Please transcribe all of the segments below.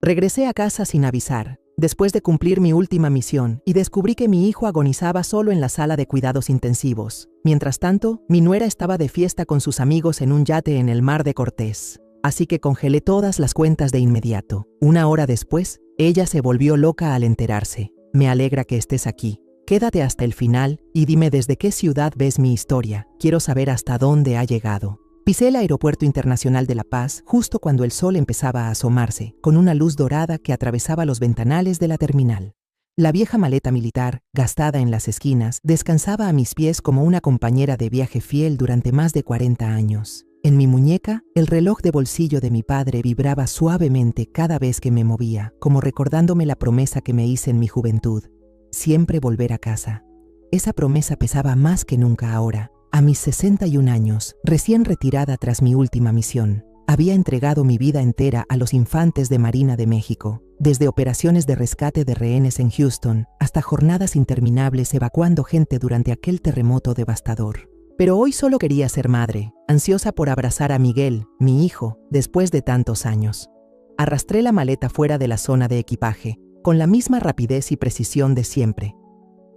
Regresé a casa sin avisar, después de cumplir mi última misión, y descubrí que mi hijo agonizaba solo en la sala de cuidados intensivos. Mientras tanto, mi nuera estaba de fiesta con sus amigos en un yate en el Mar de Cortés. Así que congelé todas las cuentas de inmediato. 1 hora después, ella se volvió loca al enterarse. Me alegra que estés aquí. Quédate hasta el final y dime desde qué ciudad ves mi historia. Quiero saber hasta dónde ha llegado. Pisé el Aeropuerto Internacional de La Paz justo cuando el sol empezaba a asomarse, con una luz dorada que atravesaba los ventanales de la terminal. La vieja maleta militar, gastada en las esquinas, descansaba a mis pies como una compañera de viaje fiel durante más de 40 años. En mi muñeca, el reloj de bolsillo de mi padre vibraba suavemente cada vez que me movía, como recordándome la promesa que me hice en mi juventud: siempre volver a casa. Esa promesa pesaba más que nunca ahora. A mis 61 años, recién retirada tras mi última misión, había entregado mi vida entera a los infantes de Marina de México, desde operaciones de rescate de rehenes en Houston hasta jornadas interminables evacuando gente durante aquel terremoto devastador. Pero hoy solo quería ser madre, ansiosa por abrazar a Miguel, mi hijo, después de tantos años. Arrastré la maleta fuera de la zona de equipaje, con la misma rapidez y precisión de siempre.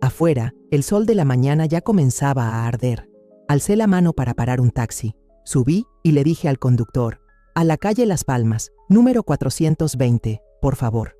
Afuera, el sol de la mañana ya comenzaba a arder. Alcé la mano para parar un taxi, subí y le dije al conductor: a la calle Las Palmas, número 420, por favor.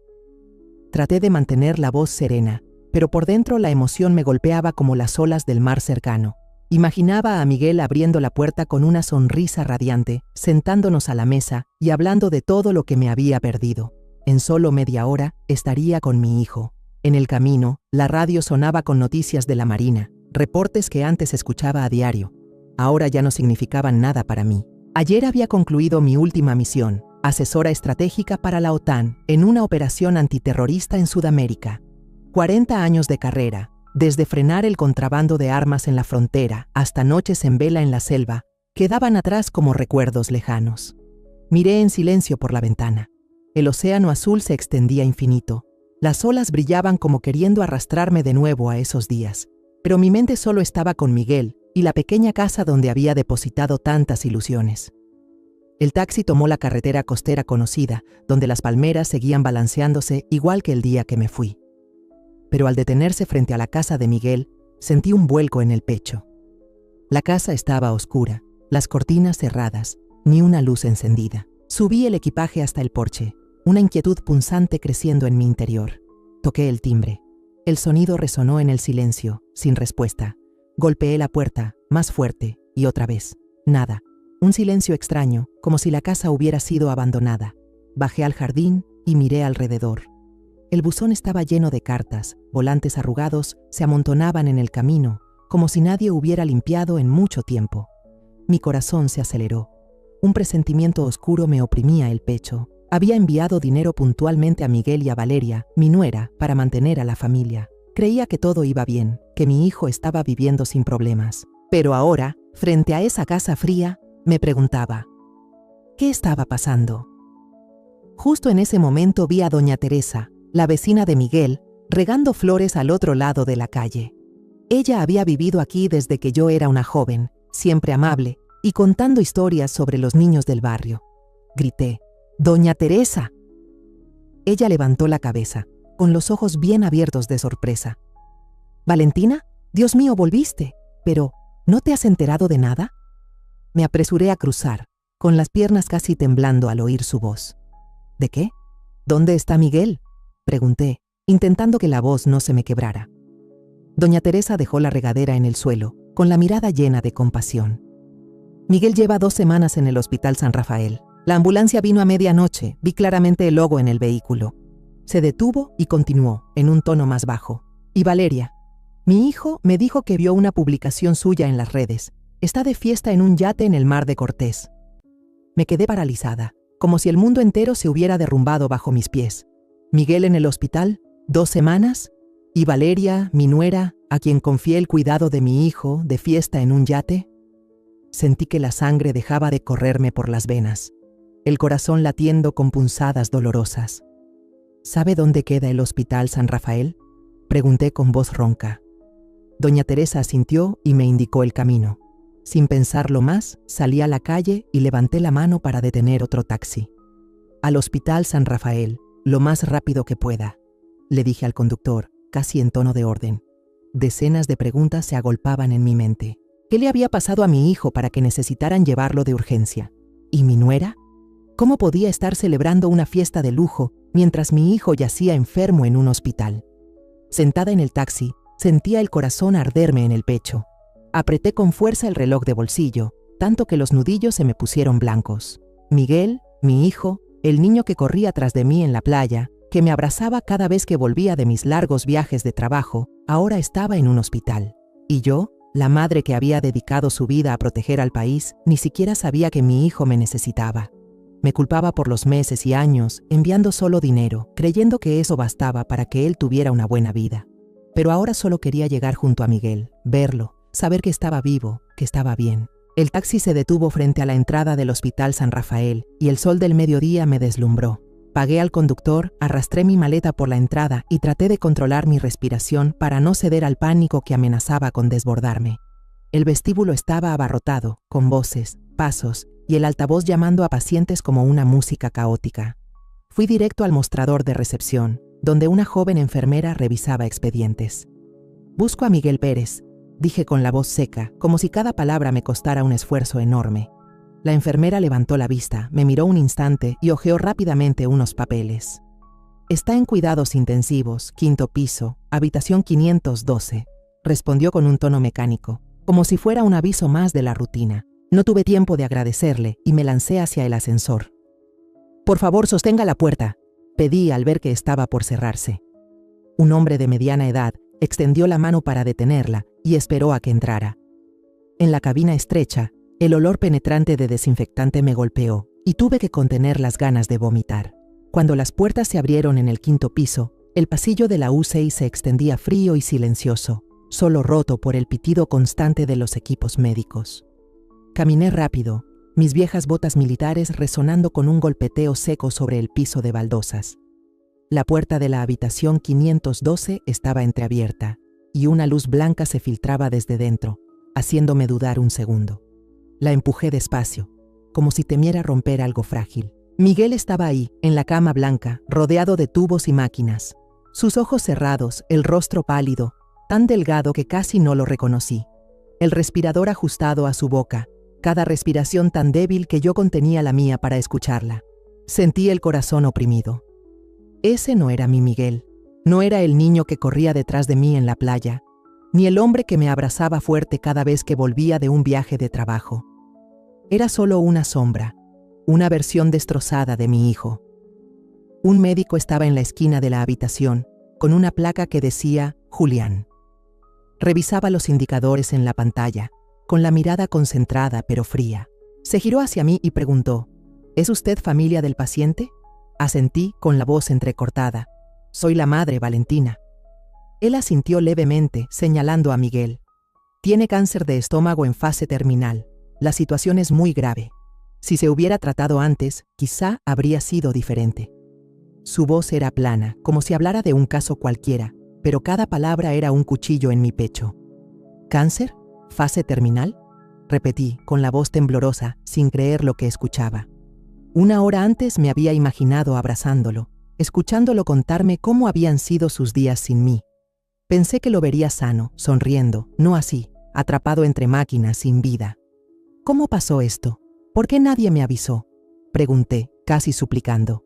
Traté de mantener la voz serena, pero por dentro la emoción me golpeaba como las olas del mar cercano. Imaginaba a Miguel abriendo la puerta con una sonrisa radiante, sentándonos a la mesa y hablando de todo lo que me había perdido. En solo media hora estaría con mi hijo. En el camino, la radio sonaba con noticias de la Marina, reportes que antes escuchaba a diario. Ahora ya no significaban nada para mí. Ayer había concluido mi última misión, asesora estratégica para la OTAN, en una operación antiterrorista en Sudamérica. 40 años de carrera, desde frenar el contrabando de armas en la frontera hasta noches en vela en la selva, quedaban atrás como recuerdos lejanos. Miré en silencio por la ventana. El océano azul se extendía infinito. Las olas brillaban como queriendo arrastrarme de nuevo a esos días. Pero mi mente solo estaba con Miguel y la pequeña casa donde había depositado tantas ilusiones. El taxi tomó la carretera costera conocida, donde las palmeras seguían balanceándose igual que el día que me fui. Pero al detenerse frente a la casa de Miguel, sentí un vuelco en el pecho. La casa estaba oscura, las cortinas cerradas, ni una luz encendida. Subí el equipaje hasta el porche, una inquietud punzante creciendo en mi interior. Toqué el timbre. El sonido resonó en el silencio, sin respuesta. Golpeé la puerta, más fuerte, y otra vez. Nada. Un silencio extraño, como si la casa hubiera sido abandonada. Bajé al jardín y miré alrededor. El buzón estaba lleno de cartas, volantes arrugados se amontonaban en el camino, como si nadie hubiera limpiado en mucho tiempo. Mi corazón se aceleró. Un presentimiento oscuro me oprimía el pecho. Había enviado dinero puntualmente a Miguel y a Valeria, mi nuera, para mantener a la familia. Creía que todo iba bien, que mi hijo estaba viviendo sin problemas. Pero ahora, frente a esa casa fría, me preguntaba: ¿qué estaba pasando? Justo en ese momento vi a doña Teresa, la vecina de Miguel, regando flores al otro lado de la calle. Ella había vivido aquí desde que yo era una joven, siempre amable, y contando historias sobre los niños del barrio. Grité: ¡Doña Teresa! Ella levantó la cabeza, con los ojos bien abiertos de sorpresa. «¿Valentina? Dios mío, volviste. Pero, ¿no te has enterado de nada?» Me apresuré a cruzar, con las piernas casi temblando al oír su voz. ¿De qué? ¿Dónde está Miguel?, pregunté, intentando que la voz no se me quebrara. Doña Teresa dejó la regadera en el suelo, con la mirada llena de compasión. Miguel lleva 2 semanas en el Hospital San Rafael. La ambulancia vino a medianoche, vi claramente el logo en el vehículo. Se detuvo y continuó, en un tono más bajo. ¿Y Valeria? Mi hijo me dijo que vio una publicación suya en las redes. Está de fiesta en un yate en el Mar de Cortés. Me quedé paralizada, como si el mundo entero se hubiera derrumbado bajo mis pies. ¿Miguel en el hospital? 2 semanas? ¿Y Valeria, mi nuera, a quien confié el cuidado de mi hijo, de fiesta en un yate? Sentí que la sangre dejaba de correrme por las venas, el corazón latiendo con punzadas dolorosas. ¿Sabe dónde queda el Hospital San Rafael?, pregunté con voz ronca. Doña Teresa asintió y me indicó el camino. Sin pensarlo más, salí a la calle y levanté la mano para detener otro taxi. Al Hospital San Rafael, Lo más rápido que pueda, le dije al conductor, casi en tono de orden. Decenas de preguntas se agolpaban en mi mente. ¿Qué le había pasado a mi hijo para que necesitaran llevarlo de urgencia? ¿Y mi nuera? ¿Cómo podía estar celebrando una fiesta de lujo mientras mi hijo yacía enfermo en un hospital? Sentada en el taxi, sentía el corazón arderme en el pecho. Apreté con fuerza el reloj de bolsillo, tanto que los nudillos se me pusieron blancos. Miguel, mi hijo, el niño que corría tras de mí en la playa, que me abrazaba cada vez que volvía de mis largos viajes de trabajo, ahora estaba en un hospital. Y yo, la madre que había dedicado su vida a proteger al país, ni siquiera sabía que mi hijo me necesitaba. Me culpaba por los meses y años, enviando solo dinero, creyendo que eso bastaba para que él tuviera una buena vida. Pero ahora solo quería llegar junto a Miguel, verlo, saber que estaba vivo, que estaba bien. El taxi se detuvo frente a la entrada del Hospital San Rafael y el sol del mediodía me deslumbró. Pagué al conductor, arrastré mi maleta por la entrada y traté de controlar mi respiración para no ceder al pánico que amenazaba con desbordarme. El vestíbulo estaba abarrotado, con voces, pasos y el altavoz llamando a pacientes como una música caótica. Fui directo al mostrador de recepción, donde una joven enfermera revisaba expedientes. «Busco a Miguel Pérez», dije con la voz seca, como si cada palabra me costara un esfuerzo enorme. La enfermera levantó la vista, me miró un instante y hojeó rápidamente unos papeles. «Está en cuidados intensivos, 5º piso, habitación 512», respondió con un tono mecánico, como si fuera un aviso más de la rutina. No tuve tiempo de agradecerle y me lancé hacia el ascensor. «Por favor, sostenga la puerta», pedí al ver que estaba por cerrarse. Un hombre de mediana edad extendió la mano para detenerla y esperó a que entrara. En la cabina estrecha, el olor penetrante de desinfectante me golpeó y tuve que contener las ganas de vomitar. Cuando las puertas se abrieron en el 5º piso, el pasillo de la UCI se extendía frío y silencioso, solo roto por el pitido constante de los equipos médicos. Caminé rápido, mis viejas botas militares resonando con un golpeteo seco sobre el piso de baldosas. La puerta de la habitación 512 estaba entreabierta y una luz blanca se filtraba desde dentro, haciéndome dudar un segundo. La empujé despacio, como si temiera romper algo frágil. Miguel estaba ahí, en la cama blanca, rodeado de tubos y máquinas. Sus ojos cerrados, el rostro pálido, tan delgado que casi no lo reconocí. El respirador ajustado a su boca, cada respiración tan débil que yo contenía la mía para escucharla. Sentí el corazón oprimido. Ese no era mi Miguel. No era el niño que corría detrás de mí en la playa, ni el hombre que me abrazaba fuerte cada vez que volvía de un viaje de trabajo. Era solo una sombra, una versión destrozada de mi hijo. Un médico estaba en la esquina de la habitación, con una placa que decía Julián. Revisaba los indicadores en la pantalla, con la mirada concentrada pero fría. Se giró hacia mí y preguntó, ¿es usted familia del paciente? Asentí con la voz entrecortada. Soy la madre, Valentina. Él asintió levemente, señalando a Miguel. Tiene cáncer de estómago en fase terminal. La situación es muy grave. Si se hubiera tratado antes, quizá habría sido diferente. Su voz era plana, como si hablara de un caso cualquiera, pero cada palabra era un cuchillo en mi pecho. ¿Cáncer? ¿Fase terminal? Repetí, con la voz temblorosa, sin creer lo que escuchaba. Una hora antes me había imaginado abrazándolo, escuchándolo contarme cómo habían sido sus días sin mí. Pensé que lo vería sano, sonriendo, no así, atrapado entre máquinas, sin vida. ¿Cómo pasó esto? ¿Por qué nadie me avisó? Pregunté, casi suplicando.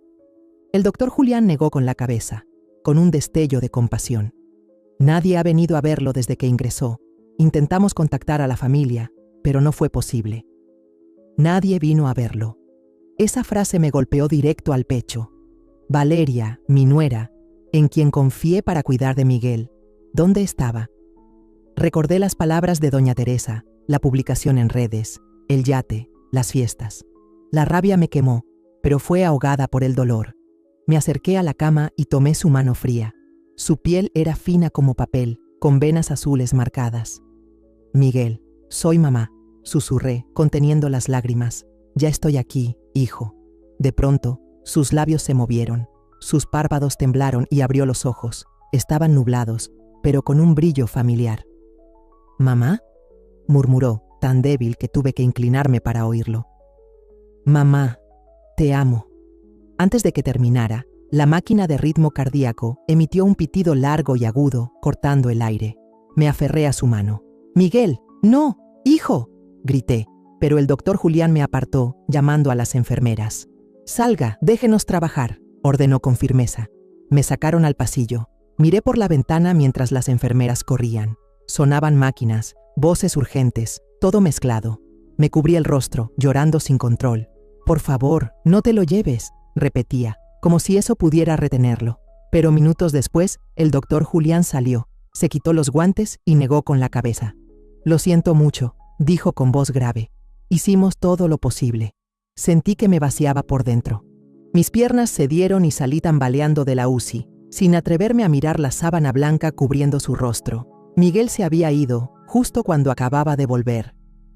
El doctor Julián negó con la cabeza, con un destello de compasión. Nadie ha venido a verlo desde que ingresó. Intentamos contactar a la familia, pero no fue posible. Nadie vino a verlo. Esa frase me golpeó directo al pecho. Valeria, mi nuera, en quien confié para cuidar de Miguel, ¿dónde estaba? Recordé las palabras de doña Teresa, la publicación en redes, el yate, las fiestas. La rabia me quemó, pero fue ahogada por el dolor. Me acerqué a la cama y tomé su mano fría. Su piel era fina como papel, con venas azules marcadas. Miguel, soy mamá, susurré, conteniendo las lágrimas. Ya estoy aquí, hijo. De pronto, sus labios se movieron, sus párpados temblaron y abrió los ojos. Estaban nublados, pero con un brillo familiar. ¿Mamá?, murmuró, tan débil que tuve que inclinarme para oírlo. Mamá, te amo. Antes de que terminara, La máquina de ritmo cardíaco emitió un pitido largo y agudo, cortando el aire. Me aferré a su mano. «Miguel, no, hijo», grité, pero el doctor Julián me apartó, llamando a las enfermeras. «Salga, déjenos trabajar», ordenó con firmeza. Me sacaron al pasillo. Miré por la ventana mientras las enfermeras corrían. Sonaban máquinas, voces urgentes, todo mezclado. Me cubrí el rostro, llorando sin control. «Por favor, no te lo lleves», repetía, como si eso pudiera retenerlo. Pero minutos después, el doctor Julián salió, se quitó los guantes y negó con la cabeza. «Lo siento mucho», dijo con voz grave. «Hicimos todo lo posible». Sentí que me vaciaba por dentro. Mis piernas cedieron y salí tambaleando de la UCI, sin atreverme a mirar la sábana blanca cubriendo su rostro. Miguel se había ido, justo cuando acababa de volver.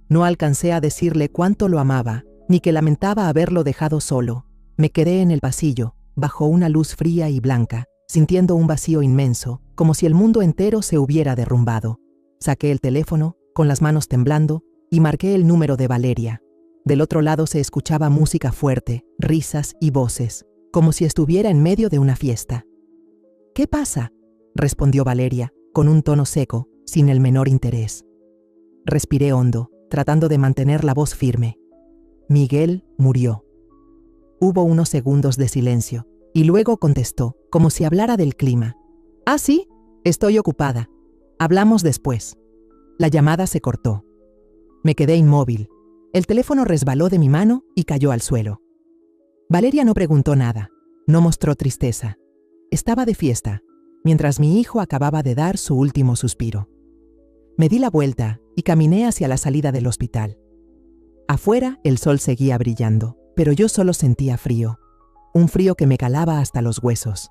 No alcancé a decirle cuánto lo amaba, ni que lamentaba haberlo dejado solo. Me quedé en el pasillo, bajo una luz fría y blanca, sintiendo un vacío inmenso, como si el mundo entero se hubiera derrumbado. Saqué el teléfono, con las manos temblando, y marqué el número de Valeria. Del otro lado se escuchaba música fuerte, risas y voces, como si estuviera en medio de una fiesta. «¿Qué pasa?», respondió Valeria, con un tono seco, sin el menor interés. Respiré hondo, tratando de mantener la voz firme. «Miguel murió». Hubo unos segundos de silencio, y luego contestó, como si hablara del clima. «Ah, sí, estoy ocupada. Hablamos después». La llamada se cortó. Me quedé inmóvil. El teléfono resbaló de mi mano y cayó al suelo. Valeria no preguntó nada, no mostró tristeza. Estaba de fiesta, mientras mi hijo acababa de dar su último suspiro. Me di la vuelta y caminé hacia la salida del hospital. Afuera el sol seguía brillando, pero yo solo sentía frío, un frío que me calaba hasta los huesos.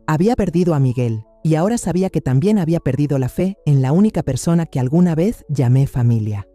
Había perdido a Miguel y ahora sabía que también había perdido la fe en la única persona que alguna vez llamé familia.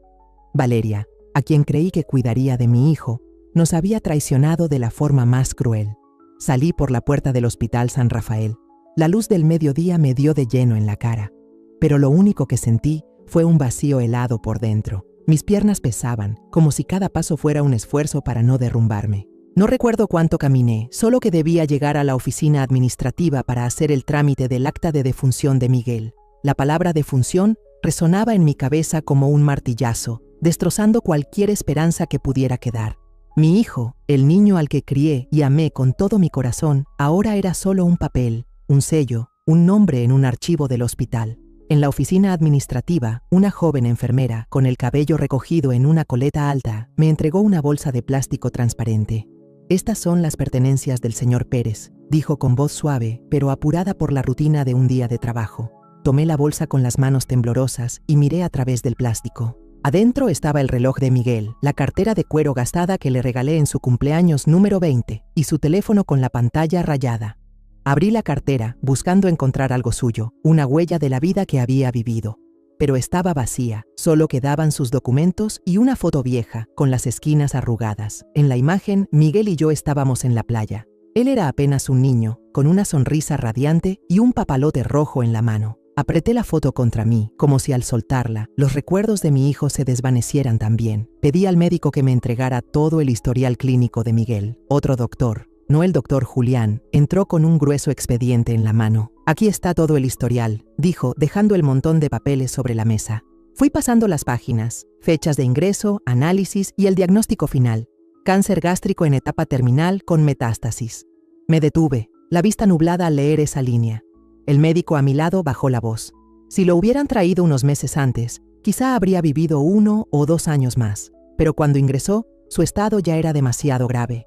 Valeria, a quien creí que cuidaría de mi hijo, nos había traicionado de la forma más cruel. Salí por la puerta del Hospital San Rafael. La luz del mediodía me dio de lleno en la cara, pero lo único que sentí fue un vacío helado por dentro. Mis piernas pesaban, como si cada paso fuera un esfuerzo para no derrumbarme. No recuerdo cuánto caminé, solo que debía llegar a la oficina administrativa para hacer el trámite del acta de defunción de Miguel. La palabra defunción resonaba en mi cabeza como un martillazo, destrozando cualquier esperanza que pudiera quedar. Mi hijo, el niño al que crié y amé con todo mi corazón, ahora era solo un papel, un sello, un nombre en un archivo del hospital. En la oficina administrativa, una joven enfermera, con el cabello recogido en una coleta alta, me entregó una bolsa de plástico transparente. «Estas son las pertenencias del señor Pérez», dijo con voz suave, pero apurada por la rutina de un día de trabajo. Tomé la bolsa con las manos temblorosas y miré a través del plástico. Adentro estaba el reloj de Miguel, la cartera de cuero gastada que le regalé en su cumpleaños número 20 y su teléfono con la pantalla rayada. Abrí la cartera, buscando encontrar algo suyo, una huella de la vida que había vivido. Pero estaba vacía, solo quedaban sus documentos y una foto vieja, con las esquinas arrugadas. En la imagen, Miguel y yo estábamos en la playa. Él era apenas un niño, con una sonrisa radiante y un papalote rojo en la mano. Apreté la foto contra mí, como si al soltarla, los recuerdos de mi hijo se desvanecieran también. Pedí al médico que me entregara todo el historial clínico de Miguel. Otro doctor, no el doctor Julián, entró con un grueso expediente en la mano. «Aquí está todo el historial», dijo, dejando el montón de papeles sobre la mesa. Fui pasando las páginas, fechas de ingreso, análisis y el diagnóstico final. Cáncer gástrico en etapa terminal con metástasis. Me detuve, la vista nublada al leer esa línea. El médico a mi lado bajó la voz. Si lo hubieran traído unos meses antes, quizá habría vivido 1 o 2 años más, pero cuando ingresó, su estado ya era demasiado grave.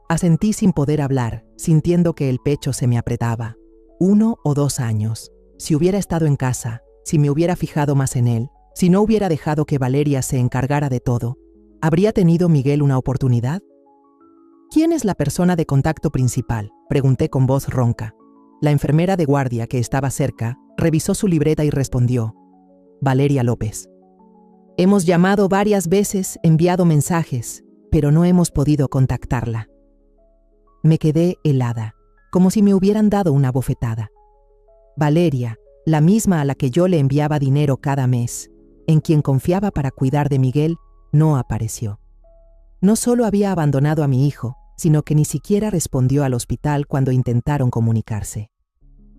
Asentí sin poder hablar, sintiendo que el pecho se me apretaba. 1 o 2 años. Si hubiera estado en casa, si me hubiera fijado más en él, si no hubiera dejado que Valeria se encargara de todo, ¿habría tenido Miguel una oportunidad? «¿Quién es la persona de contacto principal?», pregunté con voz ronca. La enfermera de guardia que estaba cerca revisó su libreta y respondió: «Valeria López». «Hemos llamado varias veces, enviado mensajes, pero no hemos podido contactarla». Me quedé helada, como si me hubieran dado una bofetada. Valeria, la misma a la que yo le enviaba dinero cada mes, en quien confiaba para cuidar de Miguel, no apareció. No solo había abandonado a mi hijo, sino que ni siquiera respondió al hospital cuando intentaron comunicarse.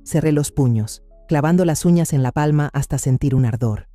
Cerré los puños, clavando las uñas en la palma hasta sentir un ardor.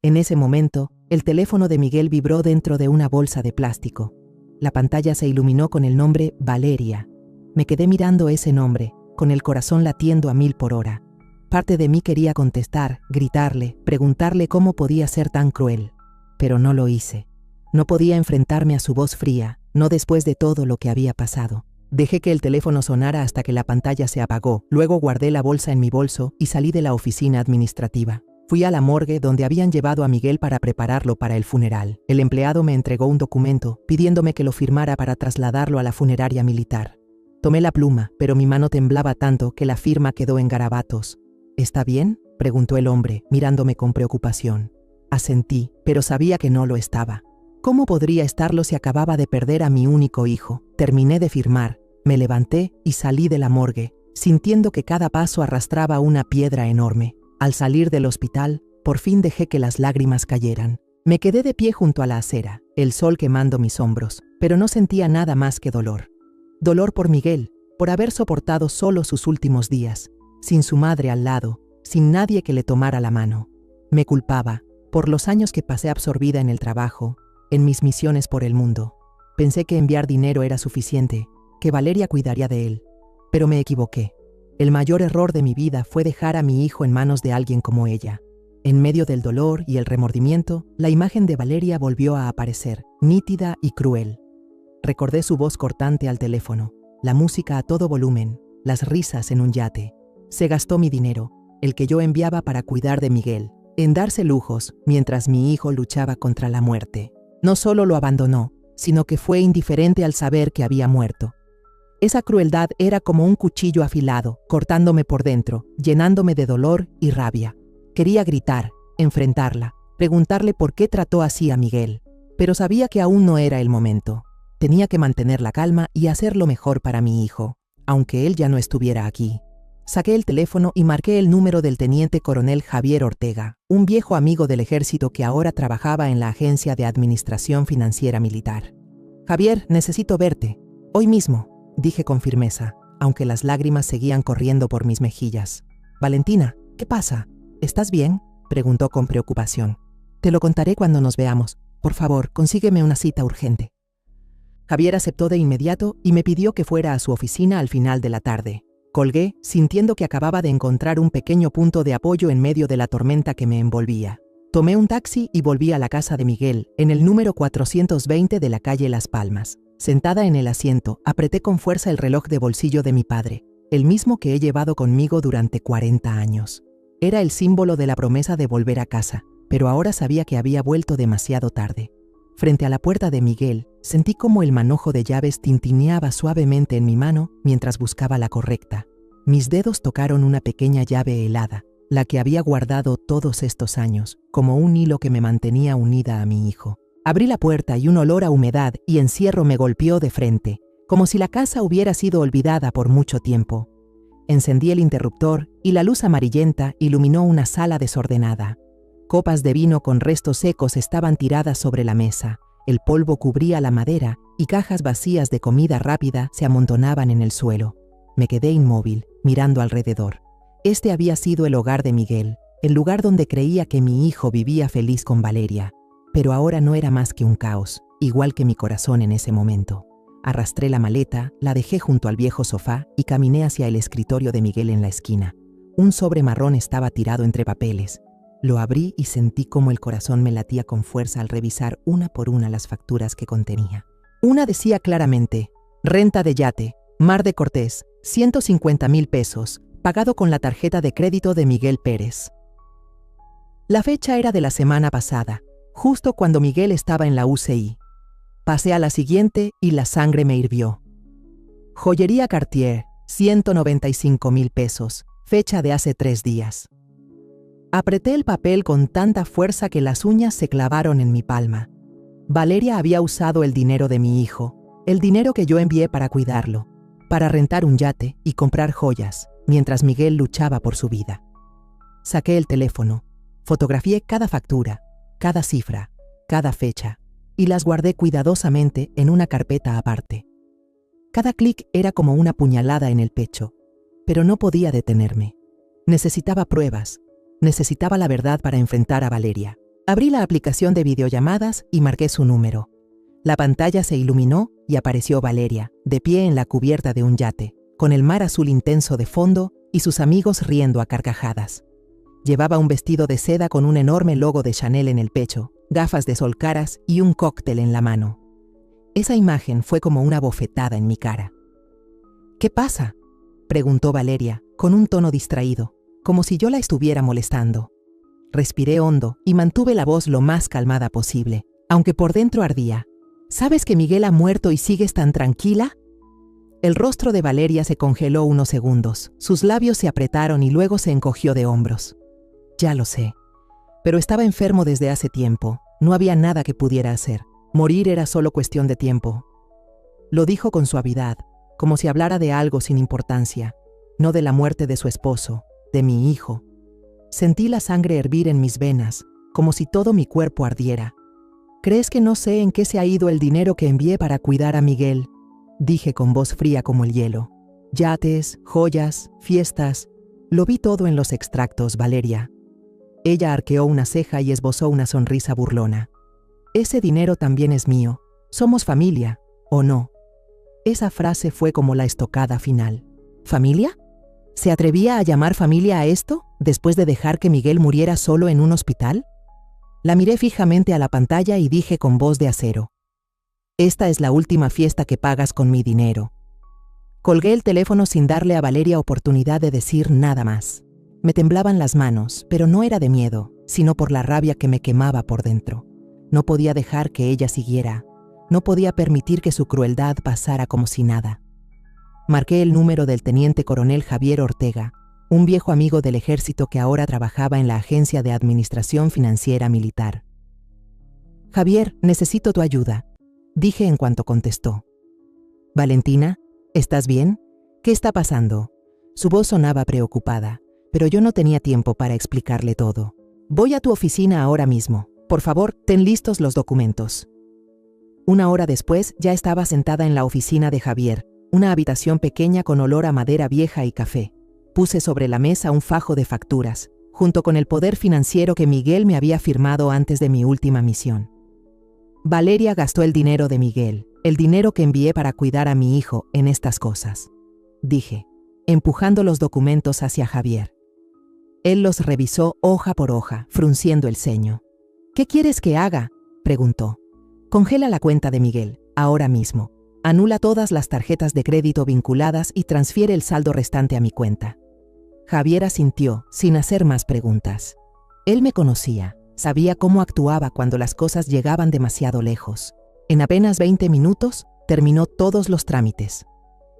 En ese momento, el teléfono de Miguel vibró dentro de una bolsa de plástico. La pantalla se iluminó con el nombre Valeria. Me quedé mirando ese nombre, con el corazón latiendo a 1000 por hora. Parte de mí quería contestar, gritarle, preguntarle cómo podía ser tan cruel. Pero no lo hice. No podía enfrentarme a su voz fría, no después de todo lo que había pasado. Dejé que el teléfono sonara hasta que la pantalla se apagó, luego guardé la bolsa en mi bolso y salí de la oficina administrativa. Fui a la morgue donde habían llevado a Miguel para prepararlo para el funeral. El empleado me entregó un documento pidiéndome que lo firmara para trasladarlo a la funeraria militar. Tomé la pluma, pero mi mano temblaba tanto que la firma quedó en garabatos. ¿Está bien?, preguntó el hombre, mirándome con preocupación. Asentí, pero sabía que no lo estaba. ¿Cómo podría estarlo si acababa de perder a mi único hijo? Terminé de firmar, me levanté y salí de la morgue, sintiendo que cada paso arrastraba una piedra enorme. Al salir del hospital, por fin dejé que las lágrimas cayeran. Me quedé de pie junto a la acera, el sol quemando mis hombros, pero no sentía nada más que dolor. Dolor por Miguel, por haber soportado solo sus últimos días, sin su madre al lado, sin nadie que le tomara la mano. Me culpaba, por los años que pasé absorbida en el trabajo, en mis misiones por el mundo. Pensé que enviar dinero era suficiente, que Valeria cuidaría de él, pero me equivoqué. El mayor error de mi vida fue dejar a mi hijo en manos de alguien como ella. En medio del dolor y el remordimiento, la imagen de Valeria volvió a aparecer, nítida y cruel. Recordé su voz cortante al teléfono, la música a todo volumen, las risas en un yate. Se gastó mi dinero, el que yo enviaba para cuidar de Miguel, en darse lujos mientras mi hijo luchaba contra la muerte. No solo lo abandonó, sino que fue indiferente al saber que había muerto. Esa crueldad era como un cuchillo afilado, cortándome por dentro, llenándome de dolor y rabia. Quería gritar, enfrentarla, preguntarle por qué trató así a Miguel, pero sabía que aún no era el momento. Tenía que mantener la calma y hacer lo mejor para mi hijo, aunque él ya no estuviera aquí. Saqué el teléfono y marqué el número del teniente coronel Javier Ortega, un viejo amigo del ejército que ahora trabajaba en la Agencia de Administración Financiera Militar. «Javier, necesito verte. Hoy mismo», dije con firmeza, aunque las lágrimas seguían corriendo por mis mejillas. «Valentina, ¿qué pasa? ¿Estás bien?», preguntó con preocupación. «Te lo contaré cuando nos veamos. Por favor, consígueme una cita urgente». Javier aceptó de inmediato y me pidió que fuera a su oficina al final de la tarde. Colgué, sintiendo que acababa de encontrar un pequeño punto de apoyo en medio de la tormenta que me envolvía. Tomé un taxi y volví a la casa de Miguel, en el número 420 de la calle Las Palmas. Sentada en el asiento, apreté con fuerza el reloj de bolsillo de mi padre, el mismo que he llevado conmigo durante 40 años. Era el símbolo de la promesa de volver a casa, pero ahora sabía que había vuelto demasiado tarde. Frente a la puerta de Miguel, sentí como el manojo de llaves tintineaba suavemente en mi mano mientras buscaba la correcta. Mis dedos tocaron una pequeña llave helada, la que había guardado todos estos años, como un hilo que me mantenía unida a mi hijo. Abrí la puerta y un olor a humedad y encierro me golpeó de frente, como si la casa hubiera sido olvidada por mucho tiempo. Encendí el interruptor y la luz amarillenta iluminó una sala desordenada. Copas de vino con restos secos estaban tiradas sobre la mesa, el polvo cubría la madera y cajas vacías de comida rápida se amontonaban en el suelo. Me quedé inmóvil, mirando alrededor. Este había sido el hogar de Miguel, el lugar donde creía que mi hijo vivía feliz con Valeria. Pero ahora no era más que un caos, igual que mi corazón en ese momento. Arrastré la maleta, la dejé junto al viejo sofá y caminé hacia el escritorio de Miguel en la esquina. Un sobre marrón estaba tirado entre papeles. Lo abrí y sentí cómo el corazón me latía con fuerza al revisar una por una las facturas que contenía. Una decía claramente: renta de yate, Mar de Cortés, 150,000 pesos, pagado con la tarjeta de crédito de Miguel Pérez. La fecha era de la semana pasada, justo cuando Miguel estaba en la UCI. Pasé a la siguiente y la sangre me hirvió. Joyería Cartier, 195,000 pesos, fecha de hace 3 días. Apreté el papel con tanta fuerza que las uñas se clavaron en mi palma. Valeria había usado el dinero de mi hijo, el dinero que yo envié para cuidarlo, para rentar un yate y comprar joyas, mientras Miguel luchaba por su vida. Saqué el teléfono, fotografié cada factura, cada cifra, cada fecha, y las guardé cuidadosamente en una carpeta aparte. Cada clic era como una puñalada en el pecho, pero no podía detenerme. Necesitaba pruebas, necesitaba la verdad para enfrentar a Valeria. Abrí la aplicación de videollamadas y marqué su número. La pantalla se iluminó y apareció Valeria, de pie en la cubierta de un yate, con el mar azul intenso de fondo y sus amigos riendo a carcajadas. Llevaba un vestido de seda con un enorme logo de Chanel en el pecho, gafas de sol caras y un cóctel en la mano. Esa imagen fue como una bofetada en mi cara. ¿Qué pasa?, preguntó Valeria, con un tono distraído, como si yo la estuviera molestando. Respiré hondo y mantuve la voz lo más calmada posible, aunque por dentro ardía. ¿Sabes que Miguel ha muerto y sigues tan tranquila? El rostro de Valeria se congeló unos segundos, sus labios se apretaron y luego se encogió de hombros. Ya lo sé, pero estaba enfermo desde hace tiempo, no había nada que pudiera hacer. Morir era solo cuestión de tiempo. Lo dijo con suavidad, como si hablara de algo sin importancia, no de la muerte de su esposo, de mi hijo. Sentí la sangre hervir en mis venas, como si todo mi cuerpo ardiera. ¿Crees que no sé en qué se ha ido el dinero que envié para cuidar a Miguel?, dije con voz fría como el hielo. Yates, joyas, fiestas, lo vi todo en los extractos, Valeria. Ella arqueó una ceja y esbozó una sonrisa burlona. Ese dinero también es mío. Somos familia, ¿o no? Esa frase fue como la estocada final. ¿Familia? ¿Se atrevía a llamar familia a esto, después de dejar que Miguel muriera solo en un hospital? La miré fijamente a la pantalla y dije con voz de acero: esta es la última fiesta que pagas con mi dinero. Colgué el teléfono sin darle a Valeria oportunidad de decir nada más. Me temblaban las manos, pero no era de miedo, sino por la rabia que me quemaba por dentro. No podía dejar que ella siguiera. No podía permitir que su crueldad pasara como si nada. Marqué el número del teniente coronel Javier Ortega, un viejo amigo del ejército que ahora trabajaba en la Agencia de Administración Financiera Militar. Javier, necesito tu ayuda, dije en cuanto contestó. Valentina, ¿estás bien? ¿Qué está pasando? Su voz sonaba preocupada, pero yo no tenía tiempo para explicarle todo. Voy a tu oficina ahora mismo. Por favor, ten listos los documentos. Una hora después ya estaba sentada en la oficina de Javier, una habitación pequeña con olor a madera vieja y café. Puse sobre la mesa un fajo de facturas, junto con el poder financiero que Miguel me había firmado antes de mi última misión. Valeria gastó el dinero de Miguel, el dinero que envié para cuidar a mi hijo, en estas cosas, dije, empujando los documentos hacia Javier. Él los revisó hoja por hoja, frunciendo el ceño. ¿Qué quieres que haga?, preguntó. Congela la cuenta de Miguel, ahora mismo. Anula todas las tarjetas de crédito vinculadas y transfiere el saldo restante a mi cuenta. Javier asintió, sin hacer más preguntas. Él me conocía, sabía cómo actuaba cuando las cosas llegaban demasiado lejos. En apenas 20 minutos, terminó todos los trámites.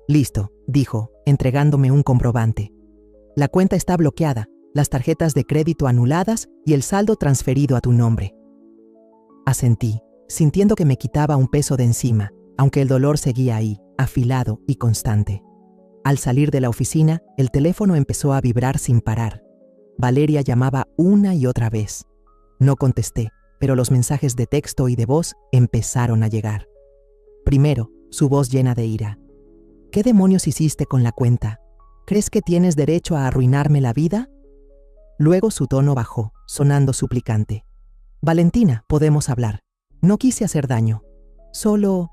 Listo, dijo, entregándome un comprobante. La cuenta está bloqueada, las tarjetas de crédito anuladas y el saldo transferido a tu nombre. Asentí, sintiendo que me quitaba un peso de encima, aunque el dolor seguía ahí, afilado y constante. Al salir de la oficina, el teléfono empezó a vibrar sin parar. Valeria llamaba una y otra vez. No contesté, pero los mensajes de texto y de voz empezaron a llegar. Primero, su voz llena de ira. ¿Qué demonios hiciste con la cuenta? ¿Crees que tienes derecho a arruinarme la vida? Luego su tono bajó, sonando suplicante. Valentina, podemos hablar. No quise hacer daño. Solo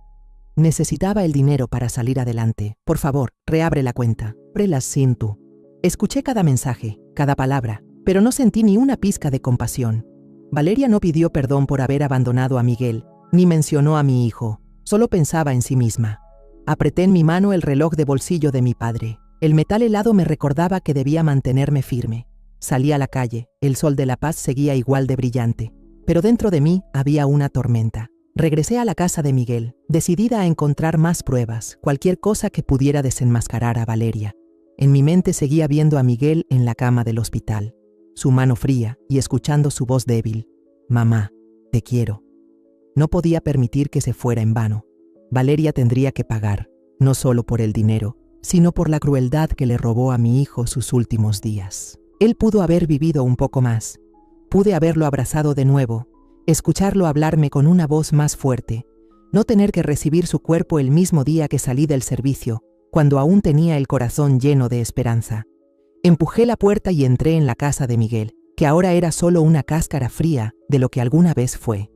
necesitaba el dinero para salir adelante. Por favor, reabre la cuenta. Ábrela sin tú. Escuché cada mensaje, cada palabra, pero no sentí ni una pizca de compasión. Valeria no pidió perdón por haber abandonado a Miguel, ni mencionó a mi hijo. Solo pensaba en sí misma. Apreté en mi mano el reloj de bolsillo de mi padre. El metal helado me recordaba que debía mantenerme firme. Salí a la calle, el sol de la paz seguía igual de brillante, pero dentro de mí había una tormenta. Regresé a la casa de Miguel, decidida a encontrar más pruebas, cualquier cosa que pudiera desenmascarar a Valeria. En mi mente seguía viendo a Miguel en la cama del hospital, su mano fría y escuchando su voz débil. Mamá, te quiero. No podía permitir que se fuera en vano. Valeria tendría que pagar, no solo por el dinero, sino por la crueldad que le robó a mi hijo sus últimos días. Él pudo haber vivido un poco más. Pude haberlo abrazado de nuevo, escucharlo hablarme con una voz más fuerte, No tener que recibir su cuerpo el mismo día que salí del servicio, cuando aún tenía el corazón lleno de esperanza. Empujé la puerta y entré en la casa de Miguel, que ahora era solo una cáscara fría de lo que alguna vez fue.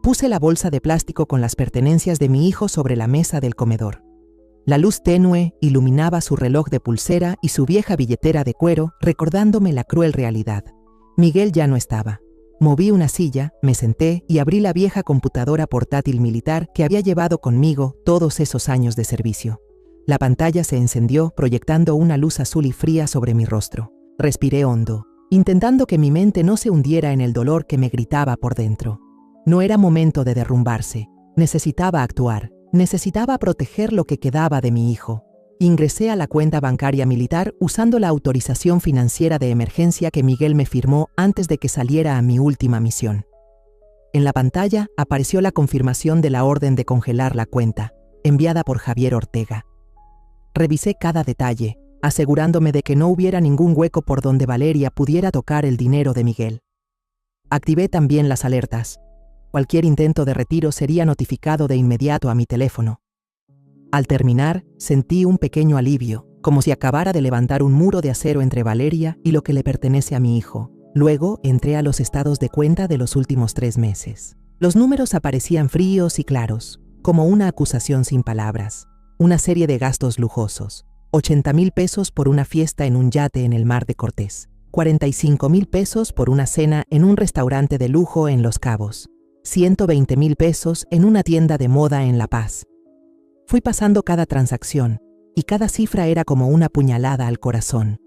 Puse la bolsa de plástico con las pertenencias de mi hijo sobre la mesa del comedor. La luz tenue iluminaba su reloj de pulsera y su vieja billetera de cuero, recordándome la cruel realidad. Miguel ya no estaba. Moví una silla, me senté y abrí la vieja computadora portátil militar que había llevado conmigo todos esos años de servicio. La pantalla se encendió, proyectando una luz azul y fría sobre mi rostro. Respiré hondo, intentando que mi mente no se hundiera en el dolor que me gritaba por dentro. No era momento de derrumbarse. Necesitaba actuar. Necesitaba proteger lo que quedaba de mi hijo. Ingresé a la cuenta bancaria militar usando la autorización financiera de emergencia que Miguel me firmó antes de que saliera a mi última misión. En la pantalla apareció la confirmación de la orden de congelar la cuenta, enviada por Javier Ortega. Revisé cada detalle, asegurándome de que no hubiera ningún hueco por donde Valeria pudiera tocar el dinero de Miguel. Activé también las alertas. Cualquier intento de retiro sería notificado de inmediato a mi teléfono. Al terminar, sentí un pequeño alivio, como si acabara de levantar un muro de acero entre Valeria y lo que le pertenece a mi hijo. Luego entré a los estados de cuenta de los últimos 3 meses. Los números aparecían fríos y claros, como una acusación sin palabras. Una serie de gastos lujosos. 80,000 pesos por una fiesta en un yate en el Mar de Cortés. 45,000 pesos por una cena en un restaurante de lujo en Los Cabos. 120,000 pesos en una tienda de moda en La Paz. Fui pasando cada transacción, y cada cifra era como una puñalada al corazón.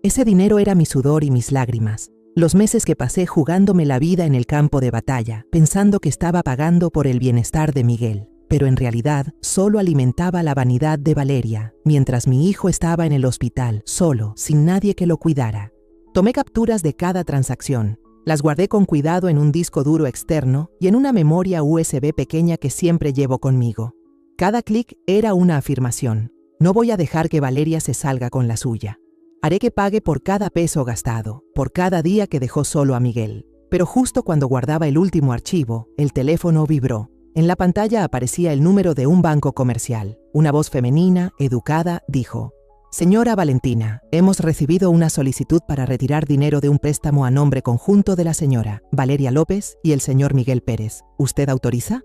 Ese dinero era mi sudor y mis lágrimas, los meses que pasé jugándome la vida en el campo de batalla, pensando que estaba pagando por el bienestar de Miguel, pero en realidad solo alimentaba la vanidad de Valeria, mientras mi hijo estaba en el hospital, solo, sin nadie que lo cuidara. Tomé capturas de cada transacción. Las guardé con cuidado en un disco duro externo y en una memoria USB pequeña que siempre llevo conmigo. Cada clic era una afirmación. No voy a dejar que Valeria se salga con la suya. Haré que pague por cada peso gastado, por cada día que dejó solo a Miguel. Pero justo cuando guardaba el último archivo, el teléfono vibró. En la pantalla aparecía el número de un banco comercial. Una voz femenina, educada, dijo: «Señora Valentina, hemos recibido una solicitud para retirar dinero de un préstamo a nombre conjunto de la señora Valeria López y el señor Miguel Pérez. ¿Usted autoriza?»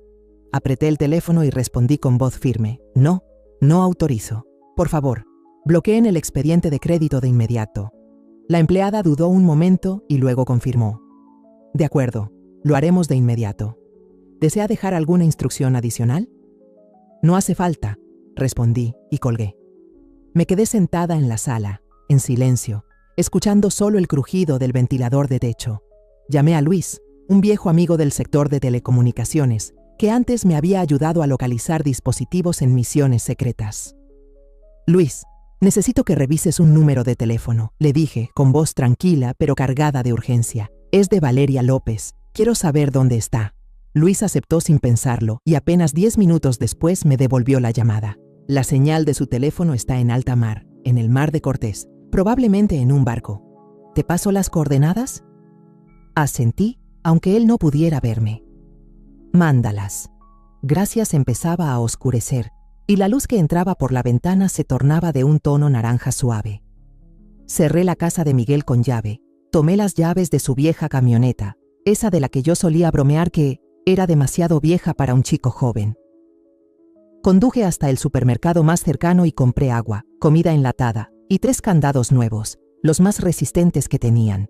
Apreté el teléfono y respondí con voz firme: «No, no autorizo. Por favor, bloqueen el expediente de crédito de inmediato». La empleada dudó un momento y luego confirmó: «De acuerdo, lo haremos de inmediato. ¿Desea dejar alguna instrucción adicional?» «No hace falta», respondí y colgué. Me quedé sentada en la sala, en silencio, escuchando solo el crujido del ventilador de techo. Llamé a Luis, un viejo amigo del sector de telecomunicaciones, que antes me había ayudado a localizar dispositivos en misiones secretas. «Luis, necesito que revises un número de teléfono», le dije, con voz tranquila pero cargada de urgencia. «Es de Valeria López. Quiero saber dónde está». Luis aceptó sin pensarlo y apenas 10 minutos después me devolvió la llamada. «La señal de su teléfono está en alta mar, en el Mar de Cortés, probablemente en un barco. ¿Te paso las coordenadas?» Asentí, aunque él no pudiera verme. «Mándalas». Gracias empezaba a oscurecer, y la luz que entraba por la ventana se tornaba de un tono naranja suave. Cerré la casa de Miguel con llave, tomé las llaves de su vieja camioneta, esa de la que yo solía bromear que era demasiado vieja para un chico joven. Conduje hasta el supermercado más cercano y compré agua, comida enlatada y 3 candados nuevos, los más resistentes que tenían.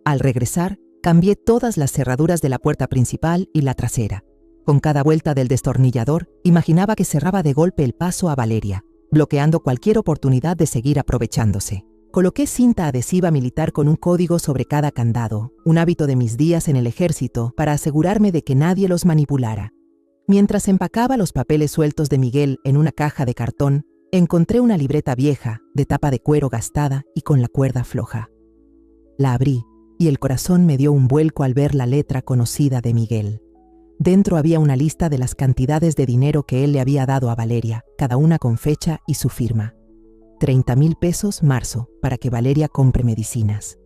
Al regresar, cambié todas las cerraduras de la puerta principal y la trasera. Con cada vuelta del destornillador, imaginaba que cerraba de golpe el paso a Valeria, bloqueando cualquier oportunidad de seguir aprovechándose. Coloqué cinta adhesiva militar con un código sobre cada candado, un hábito de mis días en el ejército para asegurarme de que nadie los manipulara. Mientras empacaba los papeles sueltos de Miguel en una caja de cartón, encontré una libreta vieja, de tapa de cuero gastada y con la cuerda floja. La abrí, y el corazón me dio un vuelco al ver la letra conocida de Miguel. Dentro había una lista de las cantidades de dinero que él le había dado a Valeria, cada una con fecha y su firma. 30,000 pesos, marzo, para que Valeria compre medicinas.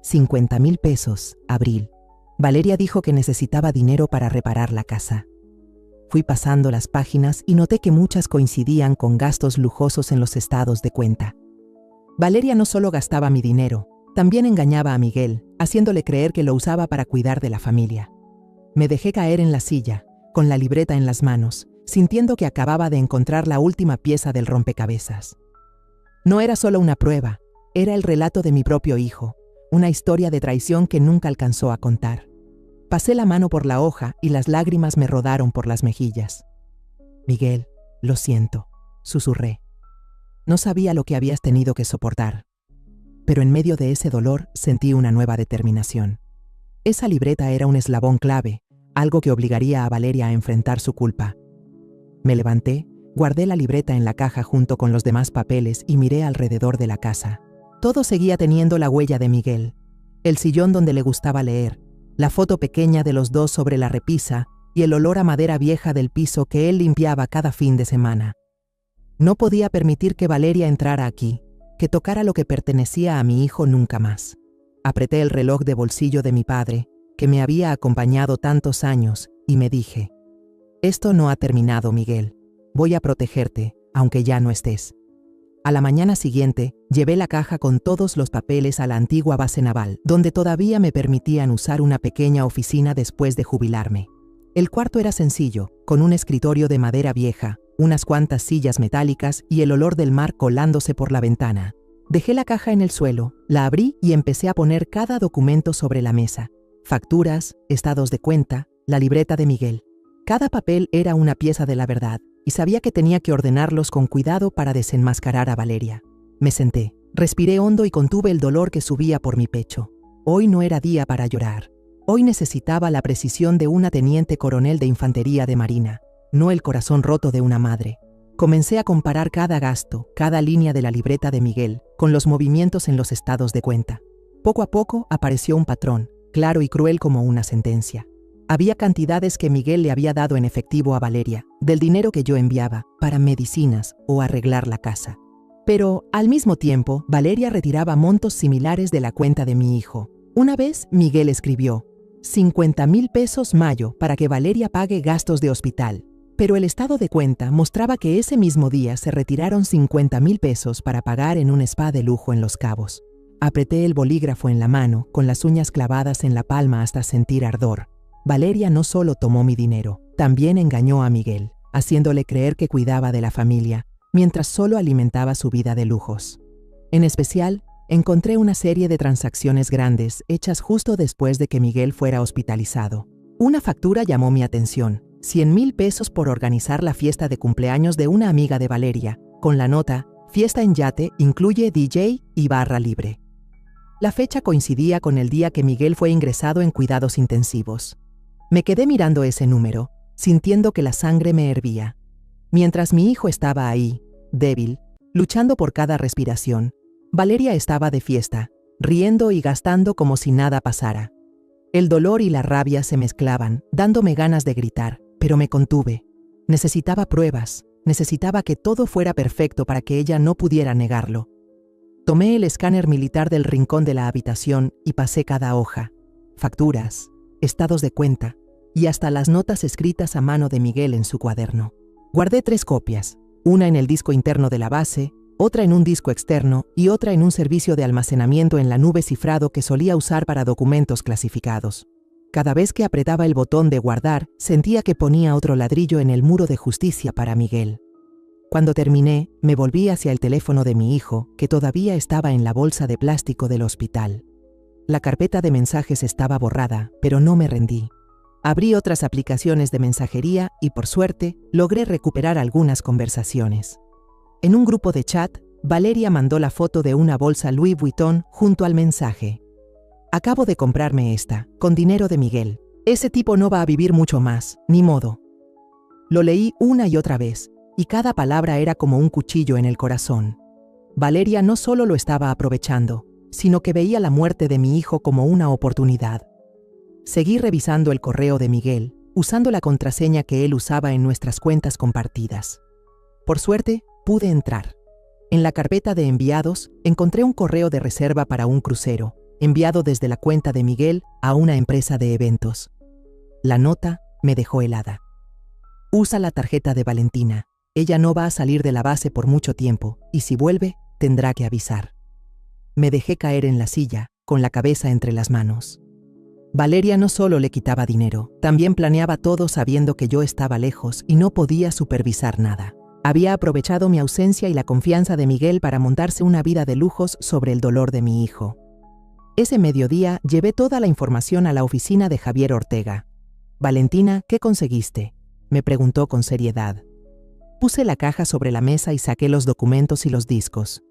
50,000 pesos, abril. Valeria dijo que necesitaba dinero para reparar la casa. Fui pasando las páginas y noté que muchas coincidían con gastos lujosos en los estados de cuenta. Valeria no solo gastaba mi dinero, también engañaba a Miguel, haciéndole creer que lo usaba para cuidar de la familia. Me dejé caer en la silla, con la libreta en las manos, sintiendo que acababa de encontrar la última pieza del rompecabezas. No era solo una prueba, era el relato de mi propio hijo, una historia de traición que nunca alcanzó a contar. Pasé la mano por la hoja y las lágrimas me rodaron por las mejillas. Miguel, lo siento, susurré. No sabía lo que habías tenido que soportar. Pero en medio de ese dolor sentí una nueva determinación. Esa libreta era un eslabón clave, algo que obligaría a Valeria a enfrentar su culpa. Me levanté, guardé la libreta en la caja junto con los demás papeles y miré alrededor de la casa. Todo seguía teniendo la huella de Miguel. El sillón donde le gustaba leer, la foto pequeña de los dos sobre la repisa y el olor a madera vieja del piso que él limpiaba cada fin de semana. No podía permitir que Valeria entrara aquí, que tocara lo que pertenecía a mi hijo nunca más. Apreté el reloj de bolsillo de mi padre, que me había acompañado tantos años, y me dije: «Esto no ha terminado, Miguel. Voy a protegerte, aunque ya no estés». A la mañana siguiente, llevé la caja con todos los papeles a la antigua base naval, donde todavía me permitían usar una pequeña oficina después de jubilarme. El cuarto era sencillo, con un escritorio de madera vieja, unas cuantas sillas metálicas y el olor del mar colándose por la ventana. Dejé la caja en el suelo, la abrí y empecé a poner cada documento sobre la mesa. Facturas, estados de cuenta, la libreta de Miguel. Cada papel era una pieza de la verdad, y sabía que tenía que ordenarlos con cuidado para desenmascarar a Valeria. Me senté, respiré hondo y contuve el dolor que subía por mi pecho. Hoy no era día para llorar. Hoy necesitaba la precisión de una teniente coronel de infantería de marina, no el corazón roto de una madre. Comencé a comparar cada gasto, cada línea de la libreta de Miguel, con los movimientos en los estados de cuenta. Poco a poco apareció un patrón, claro y cruel como una sentencia. Había cantidades que Miguel le había dado en efectivo a Valeria, del dinero que yo enviaba, para medicinas o arreglar la casa. Pero, al mismo tiempo, Valeria retiraba montos similares de la cuenta de mi hijo. Una vez, Miguel escribió: 50,000 pesos mayo para que Valeria pague gastos de hospital. Pero el estado de cuenta mostraba que ese mismo día se retiraron 50,000 pesos para pagar en un spa de lujo en Los Cabos. Apreté el bolígrafo en la mano, con las uñas clavadas en la palma hasta sentir ardor. Valeria no solo tomó mi dinero, también engañó a Miguel, haciéndole creer que cuidaba de la familia, mientras solo alimentaba su vida de lujos. En especial, encontré una serie de transacciones grandes hechas justo después de que Miguel fuera hospitalizado. Una factura llamó mi atención: 100,000 pesos por organizar la fiesta de cumpleaños de una amiga de Valeria, con la nota: fiesta en yate, incluye DJ y barra libre. La fecha coincidía con el día que Miguel fue ingresado en cuidados intensivos. Me quedé mirando ese número, sintiendo que la sangre me hervía. Mientras mi hijo estaba ahí, débil, luchando por cada respiración, Valeria estaba de fiesta, riendo y gastando como si nada pasara. El dolor y la rabia se mezclaban, dándome ganas de gritar, pero me contuve. Necesitaba pruebas, necesitaba que todo fuera perfecto para que ella no pudiera negarlo. Tomé el escáner militar del rincón de la habitación y pasé cada hoja: facturas, estados de cuenta y hasta las notas escritas a mano de Miguel en su cuaderno. Guardé 3 copias, una en el disco interno de la base, otra en un disco externo y otra en un servicio de almacenamiento en la nube cifrado que solía usar para documentos clasificados. Cada vez que apretaba el botón de guardar, sentía que ponía otro ladrillo en el muro de justicia para Miguel. Cuando terminé, me volví hacia el teléfono de mi hijo, que todavía estaba en la bolsa de plástico del hospital. La carpeta de mensajes estaba borrada, pero no me rendí. Abrí otras aplicaciones de mensajería y, por suerte, logré recuperar algunas conversaciones. En un grupo de chat, Valeria mandó la foto de una bolsa Louis Vuitton junto al mensaje: acabo de comprarme esta, con dinero de Miguel. Ese tipo no va a vivir mucho más, ni modo. Lo leí una y otra vez, y cada palabra era como un cuchillo en el corazón. Valeria no solo lo estaba aprovechando, sino que veía la muerte de mi hijo como una oportunidad. Seguí revisando el correo de Miguel, usando la contraseña que él usaba en nuestras cuentas compartidas. Por suerte, pude entrar. En la carpeta de enviados, encontré un correo de reserva para un crucero, enviado desde la cuenta de Miguel a una empresa de eventos. La nota me dejó helada. Usa la tarjeta de Valentina. Ella no va a salir de la base por mucho tiempo, y si vuelve, tendrá que avisar. Me dejé caer en la silla, con la cabeza entre las manos. Valeria no solo le quitaba dinero, también planeaba todo sabiendo que yo estaba lejos y no podía supervisar nada. Había aprovechado mi ausencia y la confianza de Miguel para montarse una vida de lujos sobre el dolor de mi hijo. Ese mediodía llevé toda la información a la oficina de Javier Ortega. «Valentina, ¿qué conseguiste?», me preguntó con seriedad. Puse la caja sobre la mesa y saqué los documentos y los discos.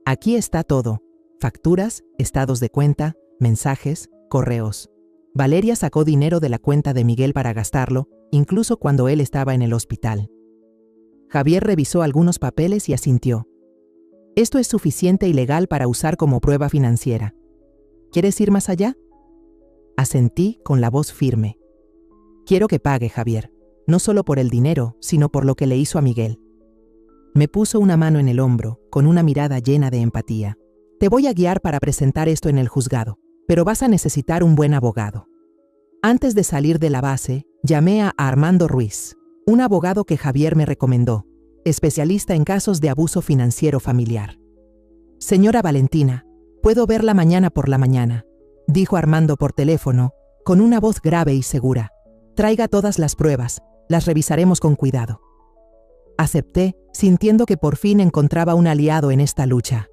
Aquí está todo: facturas, estados de cuenta, mensajes, correos. Valeria sacó dinero de la cuenta de Miguel para gastarlo, incluso cuando él estaba en el hospital. Javier revisó algunos papeles y asintió. «Esto es suficiente y legal para usar como prueba financiera. ¿Quieres ir más allá?». Asentí con la voz firme. «Quiero que pague, Javier, no solo por el dinero, sino por lo que le hizo a Miguel». Me puso una mano en el hombro, con una mirada llena de empatía. «Te voy a guiar para presentar esto en el juzgado, pero vas a necesitar un buen abogado». Antes de salir de la base, llamé a Armando Ruiz, un abogado que Javier me recomendó, especialista en casos de abuso financiero familiar. «Señora Valentina, puedo verla mañana por la mañana», dijo Armando por teléfono, con una voz grave y segura. «Traiga todas las pruebas, las revisaremos con cuidado». Acepté, sintiendo que por fin encontraba un aliado en esta lucha.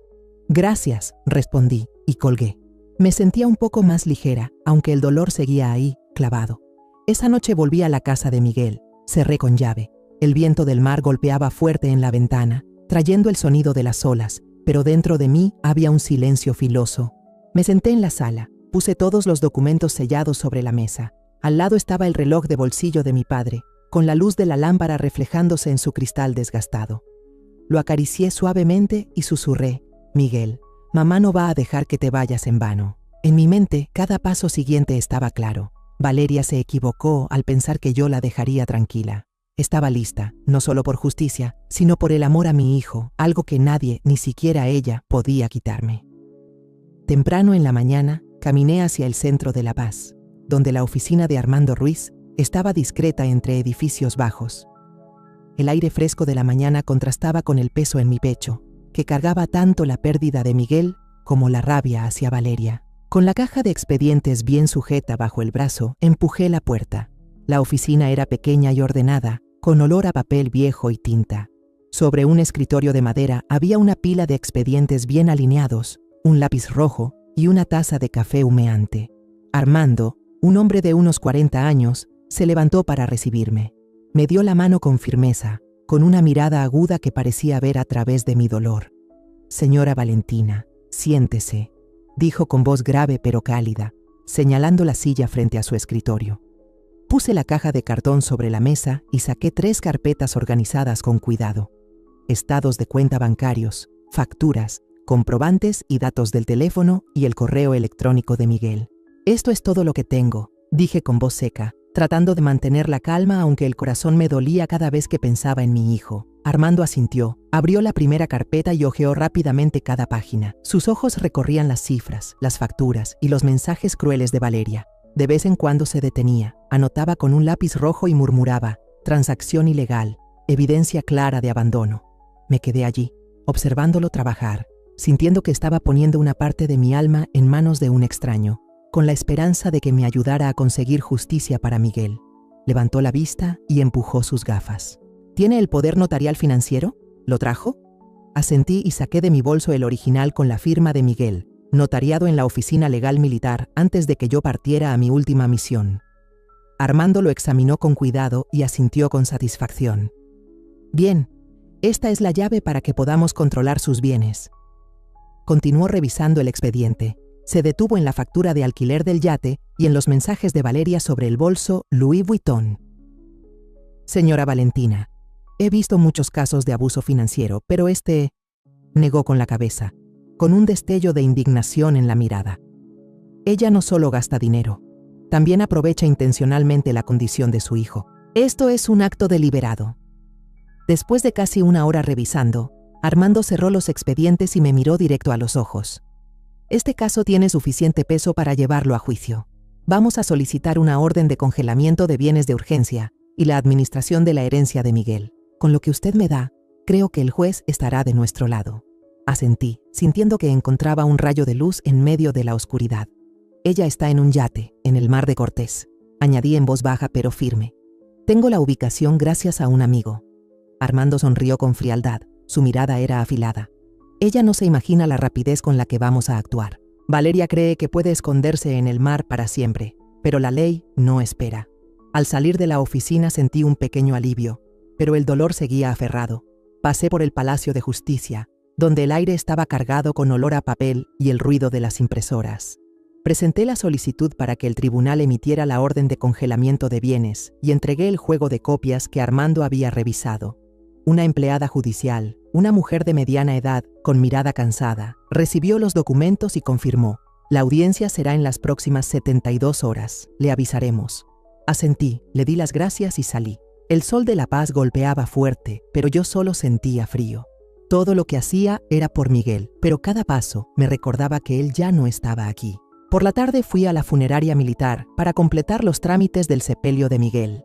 «Gracias», respondí, y colgué. Me sentía un poco más ligera, aunque el dolor seguía ahí, clavado. Esa noche volví a la casa de Miguel. Cerré con llave. El viento del mar golpeaba fuerte en la ventana, trayendo el sonido de las olas, pero dentro de mí había un silencio filoso. Me senté en la sala, puse todos los documentos sellados sobre la mesa. Al lado estaba el reloj de bolsillo de mi padre, con la luz de la lámpara reflejándose en su cristal desgastado. Lo acaricié suavemente y susurré: «Miguel, mamá no va a dejar que te vayas en vano». En mi mente, cada paso siguiente estaba claro. Valeria se equivocó al pensar que yo la dejaría tranquila. Estaba lista, no solo por justicia, sino por el amor a mi hijo, algo que nadie, ni siquiera ella, podía quitarme. Temprano en la mañana, caminé hacia el centro de La Paz, donde la oficina de Armando Ruiz estaba discreta entre edificios bajos. El aire fresco de la mañana contrastaba con el peso en mi pecho, que cargaba tanto la pérdida de Miguel como la rabia hacia Valeria. Con la caja de expedientes bien sujeta bajo el brazo, empujé la puerta. La oficina era pequeña y ordenada, con olor a papel viejo y tinta. Sobre un escritorio de madera había una pila de expedientes bien alineados, un lápiz rojo y una taza de café humeante. Armando, un hombre de unos 40 años, se levantó para recibirme. Me dio la mano con firmeza, con una mirada aguda que parecía ver a través de mi dolor. «Señora Valentina, siéntese», dijo con voz grave pero cálida, señalando la silla frente a su escritorio. Puse la caja de cartón sobre la mesa y saqué 3 carpetas organizadas con cuidado. Estados de cuenta bancarios, facturas, comprobantes y datos del teléfono y el correo electrónico de Miguel. «Esto es todo lo que tengo», dije con voz seca, tratando de mantener la calma aunque el corazón me dolía cada vez que pensaba en mi hijo. Armando asintió, abrió la primera carpeta y hojeó rápidamente cada página. Sus ojos recorrían las cifras, las facturas y los mensajes crueles de Valeria. De vez en cuando se detenía, anotaba con un lápiz rojo y murmuraba: «Transacción ilegal, evidencia clara de abandono». Me quedé allí, observándolo trabajar, sintiendo que estaba poniendo una parte de mi alma en manos de un extraño, con la esperanza de que me ayudara a conseguir justicia para Miguel. Levantó la vista y empujó sus gafas. «¿Tiene el poder notarial financiero? ¿Lo trajo?». Asentí y saqué de mi bolso el original con la firma de Miguel, notariado en la oficina legal militar antes de que yo partiera a mi última misión. Armando lo examinó con cuidado y asintió con satisfacción. «Bien, esta es la llave para que podamos controlar sus bienes». Continuó revisando el expediente. Se detuvo en la factura de alquiler del yate y en los mensajes de Valeria sobre el bolso Louis Vuitton. «Señora Valentina, he visto muchos casos de abuso financiero, pero este…», negó con la cabeza, con un destello de indignación en la mirada. «Ella no solo gasta dinero, también aprovecha intencionalmente la condición de su hijo. Esto es un acto deliberado». Después de casi una hora revisando, Armando cerró los expedientes y me miró directo a los ojos. «Este caso tiene suficiente peso para llevarlo a juicio. Vamos a solicitar una orden de congelamiento de bienes de urgencia, y la administración de la herencia de Miguel. Con lo que usted me da, creo que el juez estará de nuestro lado. Asentí, sintiendo que encontraba un rayo de luz en medio de la oscuridad. Ella está en un yate, en el mar de Cortés. Añadí en voz baja pero firme. Tengo la ubicación gracias a un amigo. Armando sonrió con frialdad. Su mirada era afilada. Ella no se imagina la rapidez con la que vamos a actuar. Valeria cree que puede esconderse en el mar para siempre, pero la ley no espera. Al salir de la oficina sentí un pequeño alivio, pero el dolor seguía aferrado. Pasé por el Palacio de Justicia, donde el aire estaba cargado con olor a papel y el ruido de las impresoras. Presenté la solicitud para que el tribunal emitiera la orden de congelamiento de bienes y entregué el juego de copias que Armando había revisado. Una empleada judicial, una mujer de mediana edad, con mirada cansada, recibió los documentos y confirmó: la audiencia será en las próximas 72 horas, le avisaremos. Asentí, le di las gracias y salí. El sol de La Paz golpeaba fuerte, pero yo solo sentía frío. Todo lo que hacía era por Miguel, pero cada paso me recordaba que él ya no estaba aquí. Por la tarde fui a la funeraria militar para completar los trámites del sepelio de Miguel.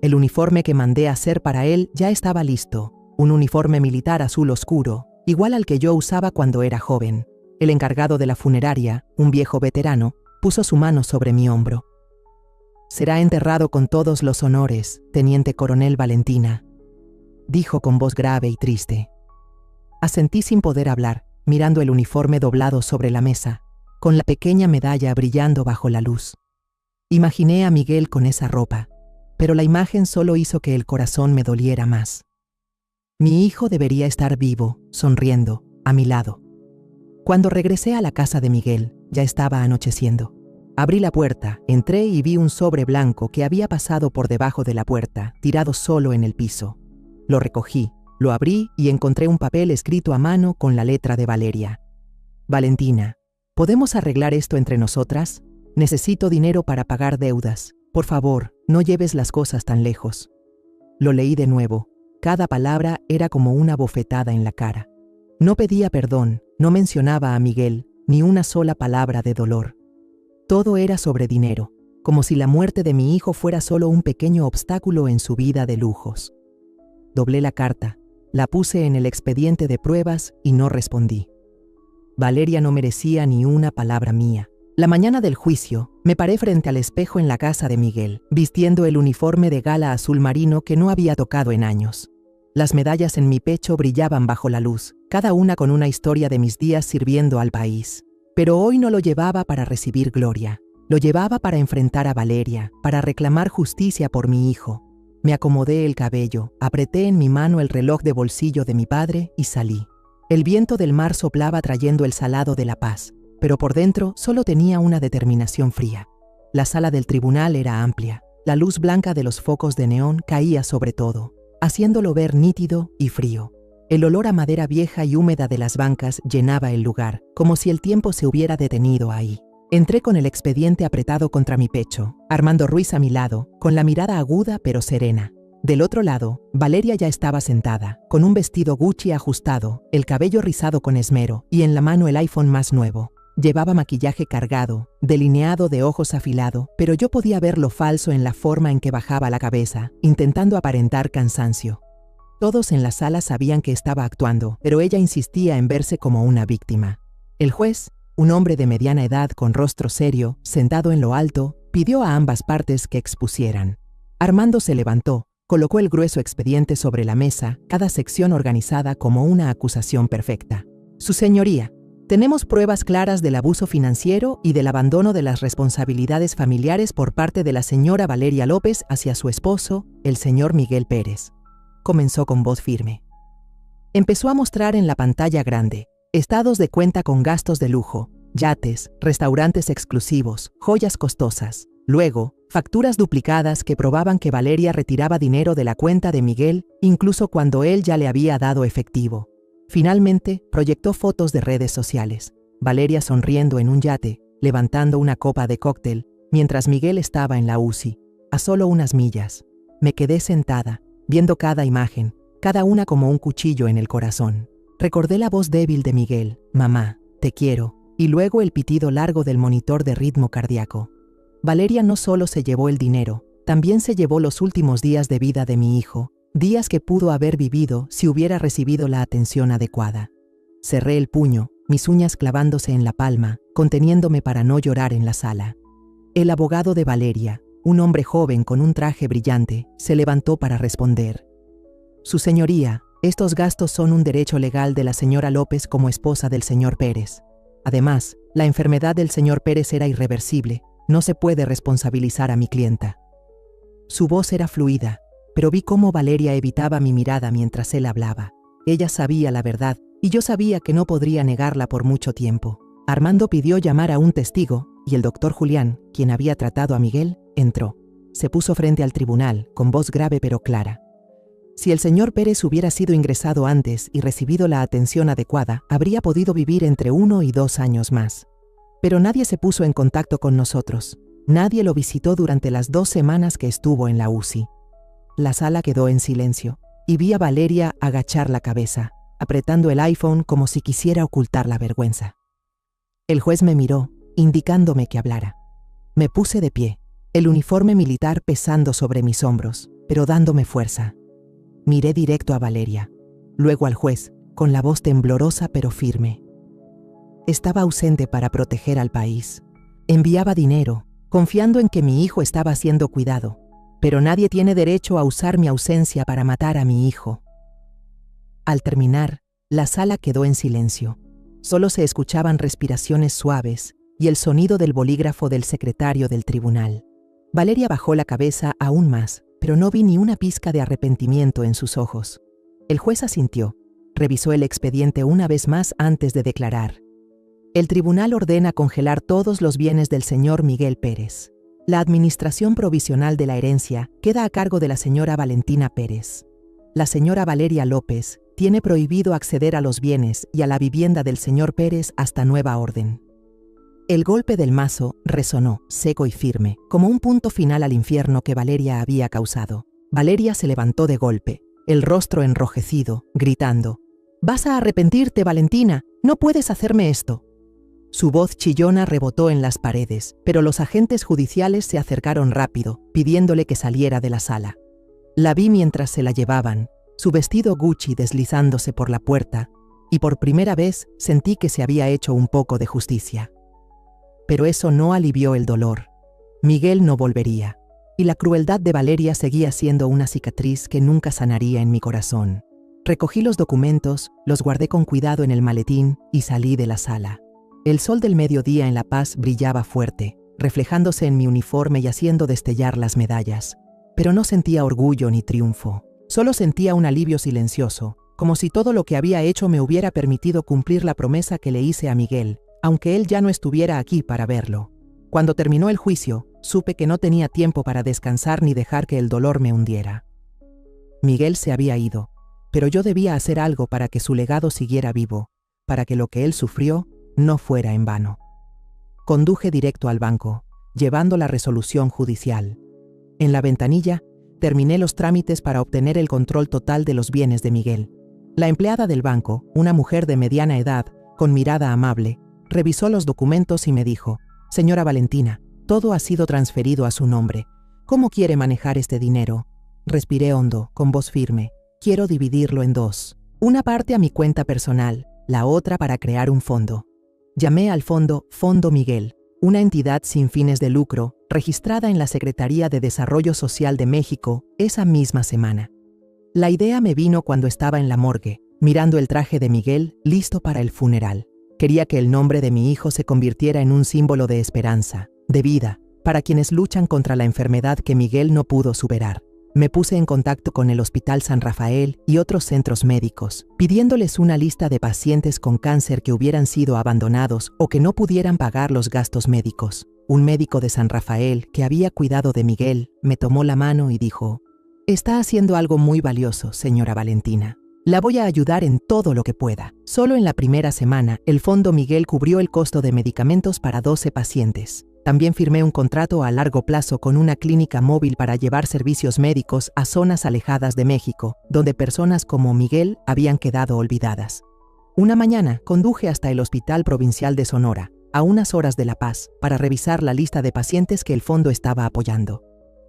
El uniforme que mandé hacer para él ya estaba listo, un uniforme militar azul oscuro, igual al que yo usaba cuando era joven. El encargado de la funeraria, un viejo veterano, puso su mano sobre mi hombro. «Será enterrado con todos los honores, teniente coronel Valentina», dijo con voz grave y triste. Asentí sin poder hablar, mirando el uniforme doblado sobre la mesa, con la pequeña medalla brillando bajo la luz. Imaginé a Miguel con esa ropa, pero la imagen solo hizo que el corazón me doliera más. Mi hijo debería estar vivo, sonriendo, a mi lado. Cuando regresé a la casa de Miguel, ya estaba anocheciendo. Abrí la puerta, entré y vi un sobre blanco que había pasado por debajo de la puerta, tirado solo en el piso. Lo recogí, lo abrí y encontré un papel escrito a mano con la letra de Valeria. «Valentina, ¿podemos arreglar esto entre nosotras? Necesito dinero para pagar deudas. Por favor, no lleves las cosas tan lejos». Lo leí de nuevo. Cada palabra era como una bofetada en la cara. No pedía perdón, no mencionaba a Miguel, ni una sola palabra de dolor. Todo era sobre dinero, como si la muerte de mi hijo fuera solo un pequeño obstáculo en su vida de lujos. Doblé la carta, la puse en el expediente de pruebas y no respondí. Valeria no merecía ni una palabra mía. La mañana del juicio, me paré frente al espejo en la casa de Miguel, vistiendo el uniforme de gala azul marino que no había tocado en años. Las medallas en mi pecho brillaban bajo la luz, cada una con una historia de mis días sirviendo al país. Pero hoy no lo llevaba para recibir gloria. Lo llevaba para enfrentar a Valeria, para reclamar justicia por mi hijo. Me acomodé el cabello, apreté en mi mano el reloj de bolsillo de mi padre y salí. El viento del mar soplaba trayendo el salado de la paz, pero por dentro solo tenía una determinación fría. La sala del tribunal era amplia. La luz blanca de los focos de neón caía sobre todo, haciéndolo ver nítido y frío. El olor a madera vieja y húmeda de las bancas llenaba el lugar, como si el tiempo se hubiera detenido ahí. Entré con el expediente apretado contra mi pecho, Armando Ruiz a mi lado, con la mirada aguda pero serena. Del otro lado, Valeria ya estaba sentada, con un vestido Gucci ajustado, el cabello rizado con esmero y en la mano el iPhone más nuevo. Llevaba maquillaje cargado, delineado de ojos afilado, pero yo podía ver lo falso en la forma en que bajaba la cabeza, intentando aparentar cansancio. Todos en la sala sabían que estaba actuando, pero ella insistía en verse como una víctima. El juez, un hombre de mediana edad con rostro serio, sentado en lo alto, pidió a ambas partes que expusieran. Armando se levantó, colocó el grueso expediente sobre la mesa, cada sección organizada como una acusación perfecta. «Su señoría, tenemos pruebas claras del abuso financiero y del abandono de las responsabilidades familiares por parte de la señora Valeria López hacia su esposo, el señor Miguel Pérez», comenzó con voz firme. Empezó a mostrar en la pantalla grande estados de cuenta con gastos de lujo, yates, restaurantes exclusivos, joyas costosas. Luego, facturas duplicadas que probaban que Valeria retiraba dinero de la cuenta de Miguel, incluso cuando él ya le había dado efectivo. Finalmente, proyectó fotos de redes sociales. Valeria sonriendo en un yate, levantando una copa de cóctel, mientras Miguel estaba en la UCI, a solo unas millas. Me quedé sentada, viendo cada imagen, cada una como un cuchillo en el corazón. Recordé la voz débil de Miguel: «Mamá, te quiero», y luego el pitido largo del monitor de ritmo cardíaco. Valeria no solo se llevó el dinero, También se llevó los últimos días de vida de mi hijo, días que pudo haber vivido si hubiera recibido la atención adecuada. Cerré el puño, mis uñas clavándose en la palma, conteniéndome para no llorar en la sala. El abogado de Valeria, un hombre joven con un traje brillante, se levantó para responder. Su señoría, estos gastos son un derecho legal de la señora López como esposa del señor Pérez. Además, la enfermedad del señor Pérez era irreversible, no se puede responsabilizar a mi clienta. Su voz era fluida, pero vi cómo Valeria evitaba mi mirada mientras él hablaba. Ella sabía la verdad, y yo sabía que no podría negarla por mucho tiempo. Armando pidió llamar a un testigo, y el doctor Julián, quien había tratado a Miguel, entró. Se puso frente al tribunal, con voz grave pero clara. Si el señor Pérez hubiera sido ingresado antes y recibido la atención adecuada, habría podido vivir entre 1 y 2 años más. Pero nadie se puso en contacto con nosotros. Nadie lo visitó durante las 2 semanas que estuvo en la UCI. La sala quedó en silencio, y vi a Valeria agachar la cabeza, apretando el iPhone como si quisiera ocultar la vergüenza. El juez me miró, indicándome que hablara. Me puse de pie, el uniforme militar pesando sobre mis hombros, pero dándome fuerza. Miré directo a Valeria, luego al juez, con la voz temblorosa pero firme. Estaba ausente para proteger al país. Enviaba dinero, confiando en que mi hijo estaba siendo cuidado, pero nadie tiene derecho a usar mi ausencia para matar a mi hijo. Al terminar, la sala quedó en silencio. Solo se escuchaban respiraciones suaves y el sonido del bolígrafo del secretario del tribunal. Valeria bajó la cabeza aún más, pero no vi ni una pizca de arrepentimiento en sus ojos. El juez asintió, revisó el expediente una vez más antes de declarar. El tribunal ordena congelar todos los bienes del señor Miguel Pérez. La administración provisional de la herencia queda a cargo de la señora Valentina Pérez. La señora Valeria López tiene prohibido acceder a los bienes y a la vivienda del señor Pérez hasta nueva orden. El golpe del mazo resonó, seco y firme, como un punto final al infierno que Valeria había causado. Valeria se levantó de golpe, el rostro enrojecido, gritando: «¡Vas a arrepentirte, Valentina! ¡No puedes hacerme esto!». Su voz chillona rebotó en las paredes, pero los agentes judiciales se acercaron rápido, pidiéndole que saliera de la sala. La vi mientras se la llevaban, su vestido Gucci deslizándose por la puerta, y por primera vez sentí que se había hecho un poco de justicia. Pero eso no alivió el dolor. Miguel no volvería, y la crueldad de Valeria seguía siendo una cicatriz que nunca sanaría en mi corazón. Recogí los documentos, los guardé con cuidado en el maletín y salí de la sala. El sol del mediodía en La Paz brillaba fuerte, reflejándose en mi uniforme y haciendo destellar las medallas. Pero no sentía orgullo ni triunfo. Solo sentía un alivio silencioso, como si todo lo que había hecho me hubiera permitido cumplir la promesa que le hice a Miguel, aunque él ya no estuviera aquí para verlo. Cuando terminó el juicio, supe que no tenía tiempo para descansar ni dejar que el dolor me hundiera. Miguel se había ido, pero yo debía hacer algo para que su legado siguiera vivo, para que lo que él sufrió no fuera en vano. Conduje directo al banco, llevando la resolución judicial. En la ventanilla, terminé los trámites para obtener el control total de los bienes de Miguel. La empleada del banco, una mujer de mediana edad, con mirada amable, revisó los documentos y me dijo: «Señora Valentina, todo ha sido transferido a su nombre. ¿Cómo quiere manejar este dinero?». Respiré hondo, con voz firme. «Quiero dividirlo en 2. Una parte a mi cuenta personal, la otra para crear un fondo». Llamé al fondo Fondo Miguel, una entidad sin fines de lucro, registrada en la Secretaría de Desarrollo Social de México esa misma semana. La idea me vino cuando estaba en la morgue, mirando el traje de Miguel listo para el funeral. Quería que el nombre de mi hijo se convirtiera en un símbolo de esperanza, de vida, para quienes luchan contra la enfermedad que Miguel no pudo superar. Me puse en contacto con el Hospital San Rafael y otros centros médicos, pidiéndoles una lista de pacientes con cáncer que hubieran sido abandonados o que no pudieran pagar los gastos médicos. Un médico de San Rafael, que había cuidado de Miguel, me tomó la mano y dijo: «Está haciendo algo muy valioso, señora Valentina. La voy a ayudar en todo lo que pueda». Solo en la primera semana, el Fondo Miguel cubrió el costo de medicamentos para 12 pacientes. También firmé un contrato a largo plazo con una clínica móvil para llevar servicios médicos a zonas alejadas de México, donde personas como Miguel habían quedado olvidadas. Una mañana conduje hasta el Hospital Provincial de Sonora, a unas horas de La Paz, para revisar la lista de pacientes que el fondo estaba apoyando.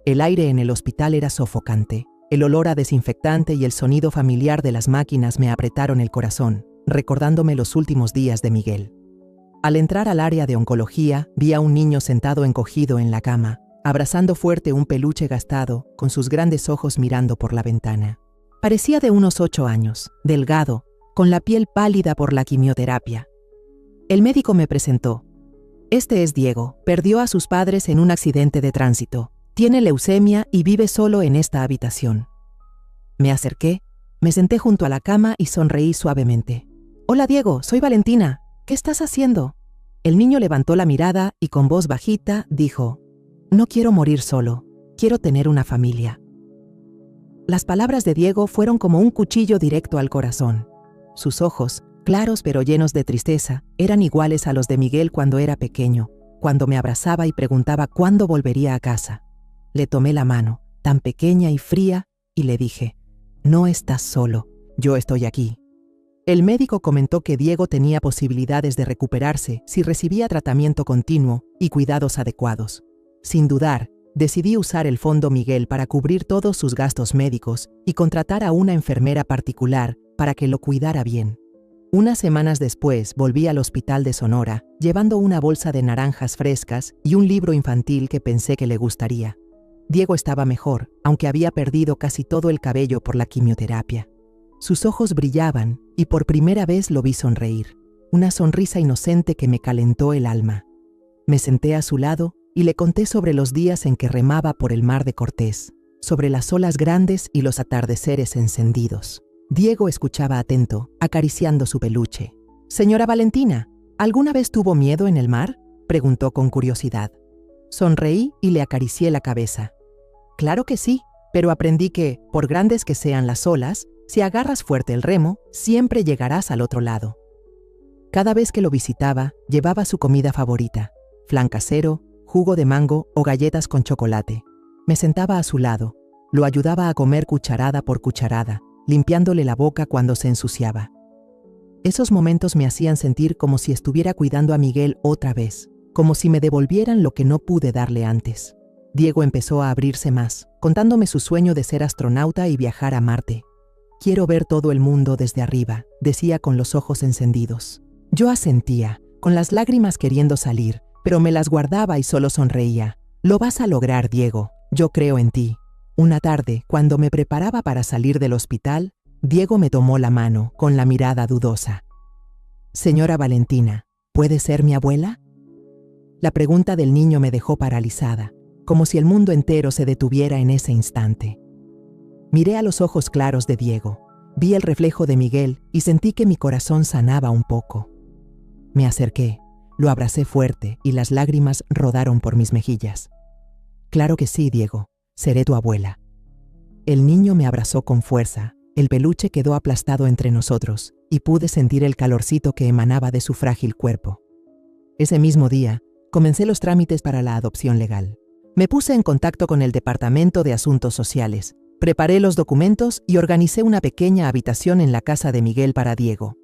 El aire en el hospital era sofocante. El olor a desinfectante y el sonido familiar de las máquinas me apretaron el corazón, recordándome los últimos días de Miguel. Al entrar al área de oncología, vi a un niño sentado encogido en la cama, abrazando fuerte un peluche gastado, con sus grandes ojos mirando por la ventana. Parecía de unos 8 años, delgado, con la piel pálida por la quimioterapia. El médico me presentó. Este es Diego, perdió a sus padres en un accidente de tránsito. Tiene leucemia y vive solo en esta habitación. Me acerqué, me senté junto a la cama y sonreí suavemente. Hola Diego, soy Valentina. ¿Qué estás haciendo? El niño levantó la mirada y con voz bajita dijo, no quiero morir solo, quiero tener una familia. Las palabras de Diego fueron como un cuchillo directo al corazón. Sus ojos, claros pero llenos de tristeza, eran iguales a los de Miguel cuando era pequeño, cuando me abrazaba y preguntaba cuándo volvería a casa. Le tomé la mano, tan pequeña y fría, y le dije, no estás solo, yo estoy aquí. El médico comentó que Diego tenía posibilidades de recuperarse si recibía tratamiento continuo y cuidados adecuados. Sin dudar, decidí usar el Fondo Miguel para cubrir todos sus gastos médicos y contratar a una enfermera particular para que lo cuidara bien. Unas semanas después volví al hospital de Sonora, llevando una bolsa de naranjas frescas y un libro infantil que pensé que le gustaría. Diego estaba mejor, aunque había perdido casi todo el cabello por la quimioterapia. Sus ojos brillaban y por primera vez lo vi sonreír, una sonrisa inocente que me calentó el alma. Me senté a su lado y le conté sobre los días en que remaba por el mar de Cortés, sobre las olas grandes y los atardeceres encendidos. Diego escuchaba atento, acariciando su peluche. «Señora Valentina, ¿alguna vez tuvo miedo en el mar?», preguntó con curiosidad. Sonreí y le acaricié la cabeza. «Claro que sí, pero aprendí que, por grandes que sean las olas, si agarras fuerte el remo, siempre llegarás al otro lado». Cada vez que lo visitaba, llevaba su comida favorita, flan casero, jugo de mango o galletas con chocolate. Me sentaba a su lado, lo ayudaba a comer cucharada por cucharada, limpiándole la boca cuando se ensuciaba. Esos momentos me hacían sentir como si estuviera cuidando a Miguel otra vez, como si me devolvieran lo que no pude darle antes. Diego empezó a abrirse más, contándome su sueño de ser astronauta y viajar a Marte. «Quiero ver todo el mundo desde arriba», decía con los ojos encendidos. Yo asentía, con las lágrimas queriendo salir, pero me las guardaba y solo sonreía. «Lo vas a lograr, Diego, yo creo en ti». Una tarde, cuando me preparaba para salir del hospital, Diego me tomó la mano, con la mirada dudosa. «Señora Valentina, ¿puede ser mi abuela?». La pregunta del niño me dejó paralizada, como si el mundo entero se detuviera en ese instante. Miré a los ojos claros de Diego, vi el reflejo de Miguel y sentí que mi corazón sanaba un poco. Me acerqué, lo abracé fuerte y las lágrimas rodaron por mis mejillas. «Claro que sí, Diego, seré tu abuela». El niño me abrazó con fuerza, el peluche quedó aplastado entre nosotros y pude sentir el calorcito que emanaba de su frágil cuerpo. Ese mismo día, comencé los trámites para la adopción legal. Me puse en contacto con el Departamento de Asuntos Sociales, preparé los documentos y organicé una pequeña habitación en la casa de Miguel para Diego.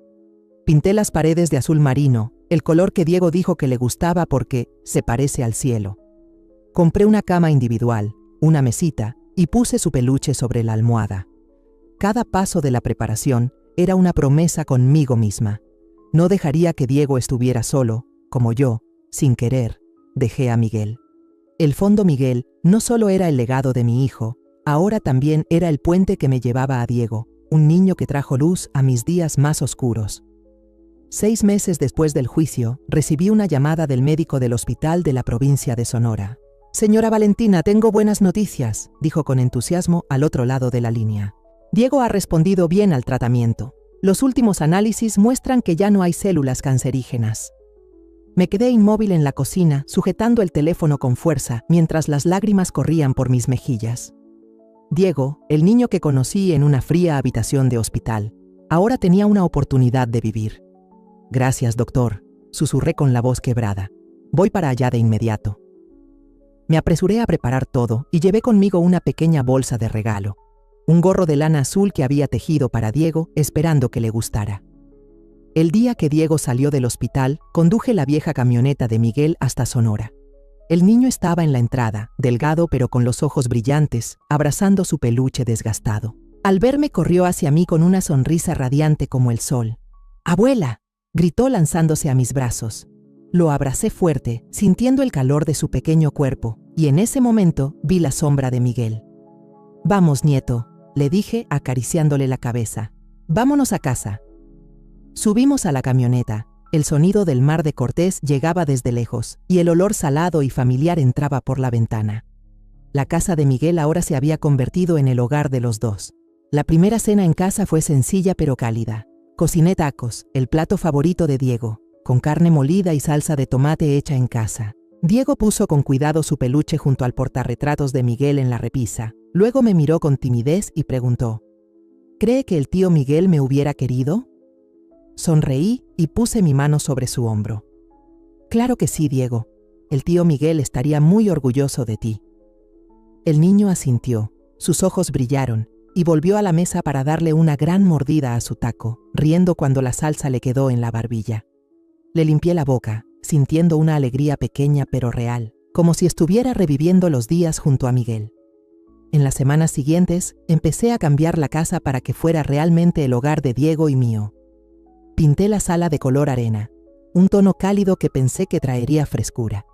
Pinté las paredes de azul marino, el color que Diego dijo que le gustaba porque se parece al cielo. Compré una cama individual, una mesita y puse su peluche sobre la almohada. Cada paso de la preparación era una promesa conmigo misma. No dejaría que Diego estuviera solo, como yo, sin querer, dejé a Miguel. El Fondo Miguel no solo era el legado de mi hijo, ahora también era el puente que me llevaba a Diego, un niño que trajo luz a mis días más oscuros. 6 meses después del juicio, recibí una llamada del médico del hospital de la provincia de Sonora. «Señora Valentina, tengo buenas noticias», dijo con entusiasmo al otro lado de la línea. «Diego ha respondido bien al tratamiento. Los últimos análisis muestran que ya no hay células cancerígenas». Me quedé inmóvil en la cocina, sujetando el teléfono con fuerza, mientras las lágrimas corrían por mis mejillas. Diego, el niño que conocí en una fría habitación de hospital, ahora tenía una oportunidad de vivir. «Gracias, doctor», susurré con la voz quebrada. «Voy para allá de inmediato». Me apresuré a preparar todo y llevé conmigo una pequeña bolsa de regalo, un gorro de lana azul que había tejido para Diego, esperando que le gustara. El día que Diego salió del hospital, conduje la vieja camioneta de Miguel hasta Sonora. El niño estaba en la entrada, delgado pero con los ojos brillantes, abrazando su peluche desgastado. Al verme corrió hacia mí con una sonrisa radiante como el sol. ¡Abuela!, gritó lanzándose a mis brazos. Lo abracé fuerte, sintiendo el calor de su pequeño cuerpo, y en ese momento vi la sombra de Miguel. «Vamos, nieto», le dije acariciándole la cabeza. «Vámonos a casa». Subimos a la camioneta. El sonido del mar de Cortés llegaba desde lejos, y el olor salado y familiar entraba por la ventana. La casa de Miguel ahora se había convertido en el hogar de los dos. La primera cena en casa fue sencilla pero cálida. Cociné tacos, el plato favorito de Diego, con carne molida y salsa de tomate hecha en casa. Diego puso con cuidado su peluche junto al portarretratos de Miguel en la repisa. Luego me miró con timidez y preguntó: «¿Cree que el tío Miguel me hubiera querido?». Sonreí y puse mi mano sobre su hombro. «Claro que sí, Diego. El tío Miguel estaría muy orgulloso de ti». El niño asintió, sus ojos brillaron, y volvió a la mesa para darle una gran mordida a su taco, riendo cuando la salsa le quedó en la barbilla. Le limpié la boca, sintiendo una alegría pequeña pero real, como si estuviera reviviendo los días junto a Miguel. En las semanas siguientes, empecé a cambiar la casa para que fuera realmente el hogar de Diego y mío. Pinté la sala de color arena, un tono cálido que pensé que traería frescura.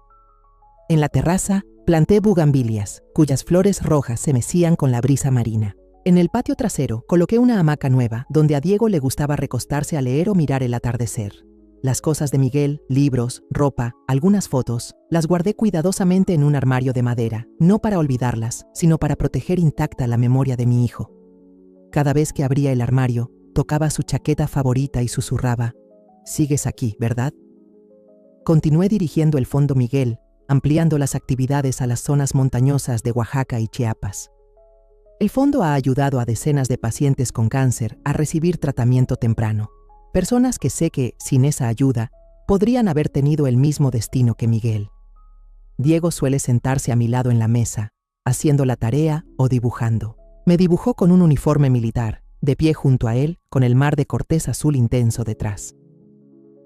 En la terraza, planté bugambilias, cuyas flores rojas se mecían con la brisa marina. En el patio trasero, coloqué una hamaca nueva, donde a Diego le gustaba recostarse a leer o mirar el atardecer. Las cosas de Miguel, libros, ropa, algunas fotos, las guardé cuidadosamente en un armario de madera, no para olvidarlas, sino para proteger intacta la memoria de mi hijo. Cada vez que abría el armario, tocaba su chaqueta favorita y susurraba: «Sigues aquí, ¿verdad?». Continué dirigiendo el Fondo Miguel, ampliando las actividades a las zonas montañosas de Oaxaca y Chiapas. El fondo ha ayudado a decenas de pacientes con cáncer a recibir tratamiento temprano. Personas que sé que, sin esa ayuda, podrían haber tenido el mismo destino que Miguel. Diego suele sentarse a mi lado en la mesa, haciendo la tarea o dibujando. Me dibujó con un uniforme militar, de pie junto a él, con el mar de Cortés azul intenso detrás.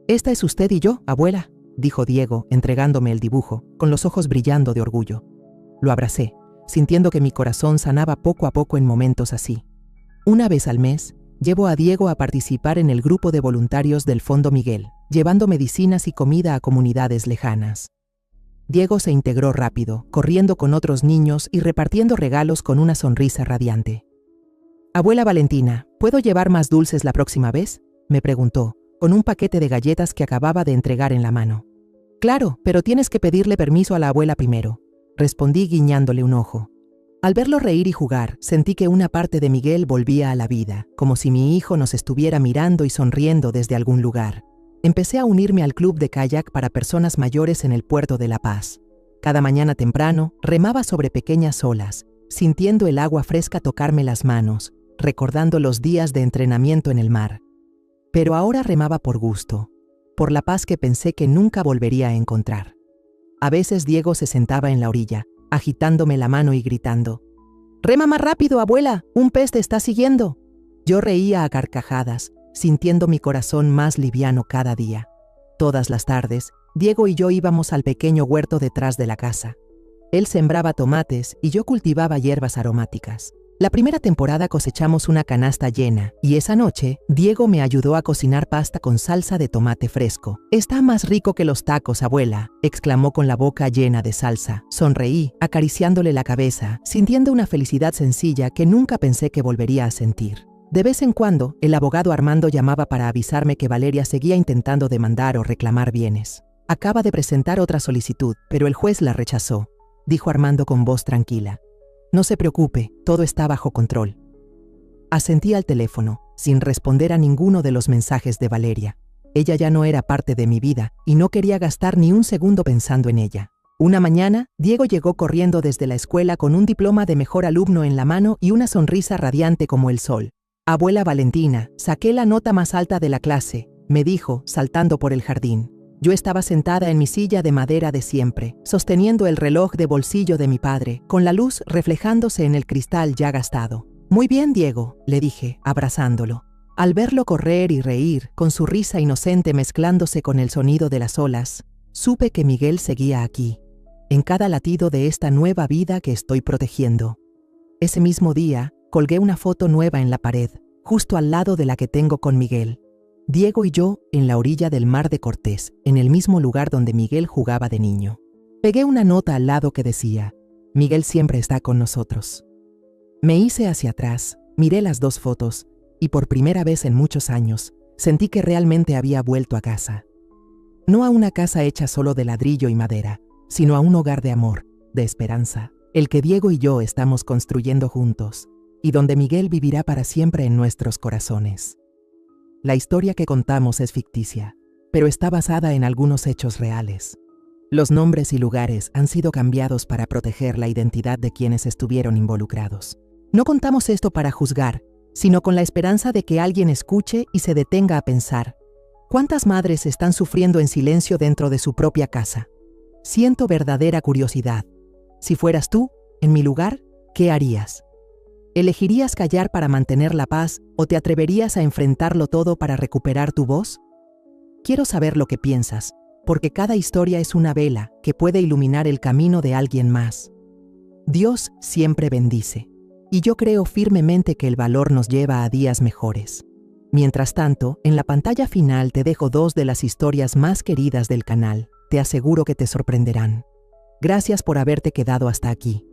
«Esta es usted y yo, abuela», dijo Diego, entregándome el dibujo, con los ojos brillando de orgullo. Lo abracé, sintiendo que mi corazón sanaba poco a poco en momentos así. Una vez al mes, llevo a Diego a participar en el grupo de voluntarios del Fondo Miguel, llevando medicinas y comida a comunidades lejanas. Diego se integró rápido, corriendo con otros niños y repartiendo regalos con una sonrisa radiante. «Abuela Valentina, ¿puedo llevar más dulces la próxima vez?», me preguntó, con un paquete de galletas que acababa de entregar en la mano. «Claro, pero tienes que pedirle permiso a la abuela primero», respondí guiñándole un ojo. Al verlo reír y jugar, sentí que una parte de Miguel volvía a la vida, como si mi hijo nos estuviera mirando y sonriendo desde algún lugar. Empecé a unirme al club de kayak para personas mayores en el puerto de La Paz. Cada mañana temprano, remaba sobre pequeñas olas, sintiendo el agua fresca tocarme las manos, recordando los días de entrenamiento en el mar. Pero ahora remaba por gusto, por la paz que pensé que nunca volvería a encontrar. A veces Diego se sentaba en la orilla, agitándome la mano y gritando: «¡Rema más rápido, abuela! ¡Un pez te está siguiendo!». Yo reía a carcajadas, sintiendo mi corazón más liviano cada día. Todas las tardes, Diego y yo íbamos al pequeño huerto detrás de la casa. Él sembraba tomates y yo cultivaba hierbas aromáticas. La primera temporada cosechamos una canasta llena, y esa noche, Diego me ayudó a cocinar pasta con salsa de tomate fresco. «Está más rico que los tacos, abuela», exclamó con la boca llena de salsa. Sonreí, acariciándole la cabeza, sintiendo una felicidad sencilla que nunca pensé que volvería a sentir. De vez en cuando, el abogado Armando llamaba para avisarme que Valeria seguía intentando demandar o reclamar bienes. «Acaba de presentar otra solicitud, pero el juez la rechazó», dijo Armando con voz tranquila. «No se preocupe, todo está bajo control». Asentí al teléfono, sin responder a ninguno de los mensajes de Valeria. Ella ya no era parte de mi vida, y no quería gastar ni un segundo pensando en ella. Una mañana, Diego llegó corriendo desde la escuela con un diploma de mejor alumno en la mano y una sonrisa radiante como el sol. «Abuela Valentina, saqué la nota más alta de la clase», me dijo, saltando por el jardín. Yo estaba sentada en mi silla de madera de siempre, sosteniendo el reloj de bolsillo de mi padre, con la luz reflejándose en el cristal ya gastado. «Muy bien, Diego», le dije, abrazándolo. Al verlo correr y reír, con su risa inocente mezclándose con el sonido de las olas, supe que Miguel seguía aquí. en cada latido de esta nueva vida que estoy protegiendo. Ese mismo día, colgué una foto nueva en la pared, justo al lado de la que tengo con Miguel. Diego y yo en la orilla del Mar de Cortés, en el mismo lugar donde Miguel jugaba de niño. Pegué una nota al lado que decía: Miguel siempre está con nosotros. Me hice hacia atrás, miré las dos fotos, y por primera vez en muchos años, sentí que realmente había vuelto a casa. No a una casa hecha solo de ladrillo y madera, sino a un hogar de amor, de esperanza, el que Diego y yo estamos construyendo juntos, y donde Miguel vivirá para siempre en nuestros corazones. La historia que contamos es ficticia, pero está basada en algunos hechos reales. Los nombres y lugares han sido cambiados para proteger la identidad de quienes estuvieron involucrados. No contamos esto para juzgar, sino con la esperanza de que alguien escuche y se detenga a pensar: ¿cuántas madres están sufriendo en silencio dentro de su propia casa? Siento verdadera curiosidad. Si fueras tú, en mi lugar, ¿qué harías? ¿Elegirías callar para mantener la paz o te atreverías a enfrentarlo todo para recuperar tu voz? Quiero saber lo que piensas, porque cada historia es una vela que puede iluminar el camino de alguien más. Dios siempre bendice, y yo creo firmemente que el valor nos lleva a días mejores. Mientras tanto, en la pantalla final te dejo 2 de las historias más queridas del canal. Te aseguro que te sorprenderán. Gracias por haberte quedado hasta aquí.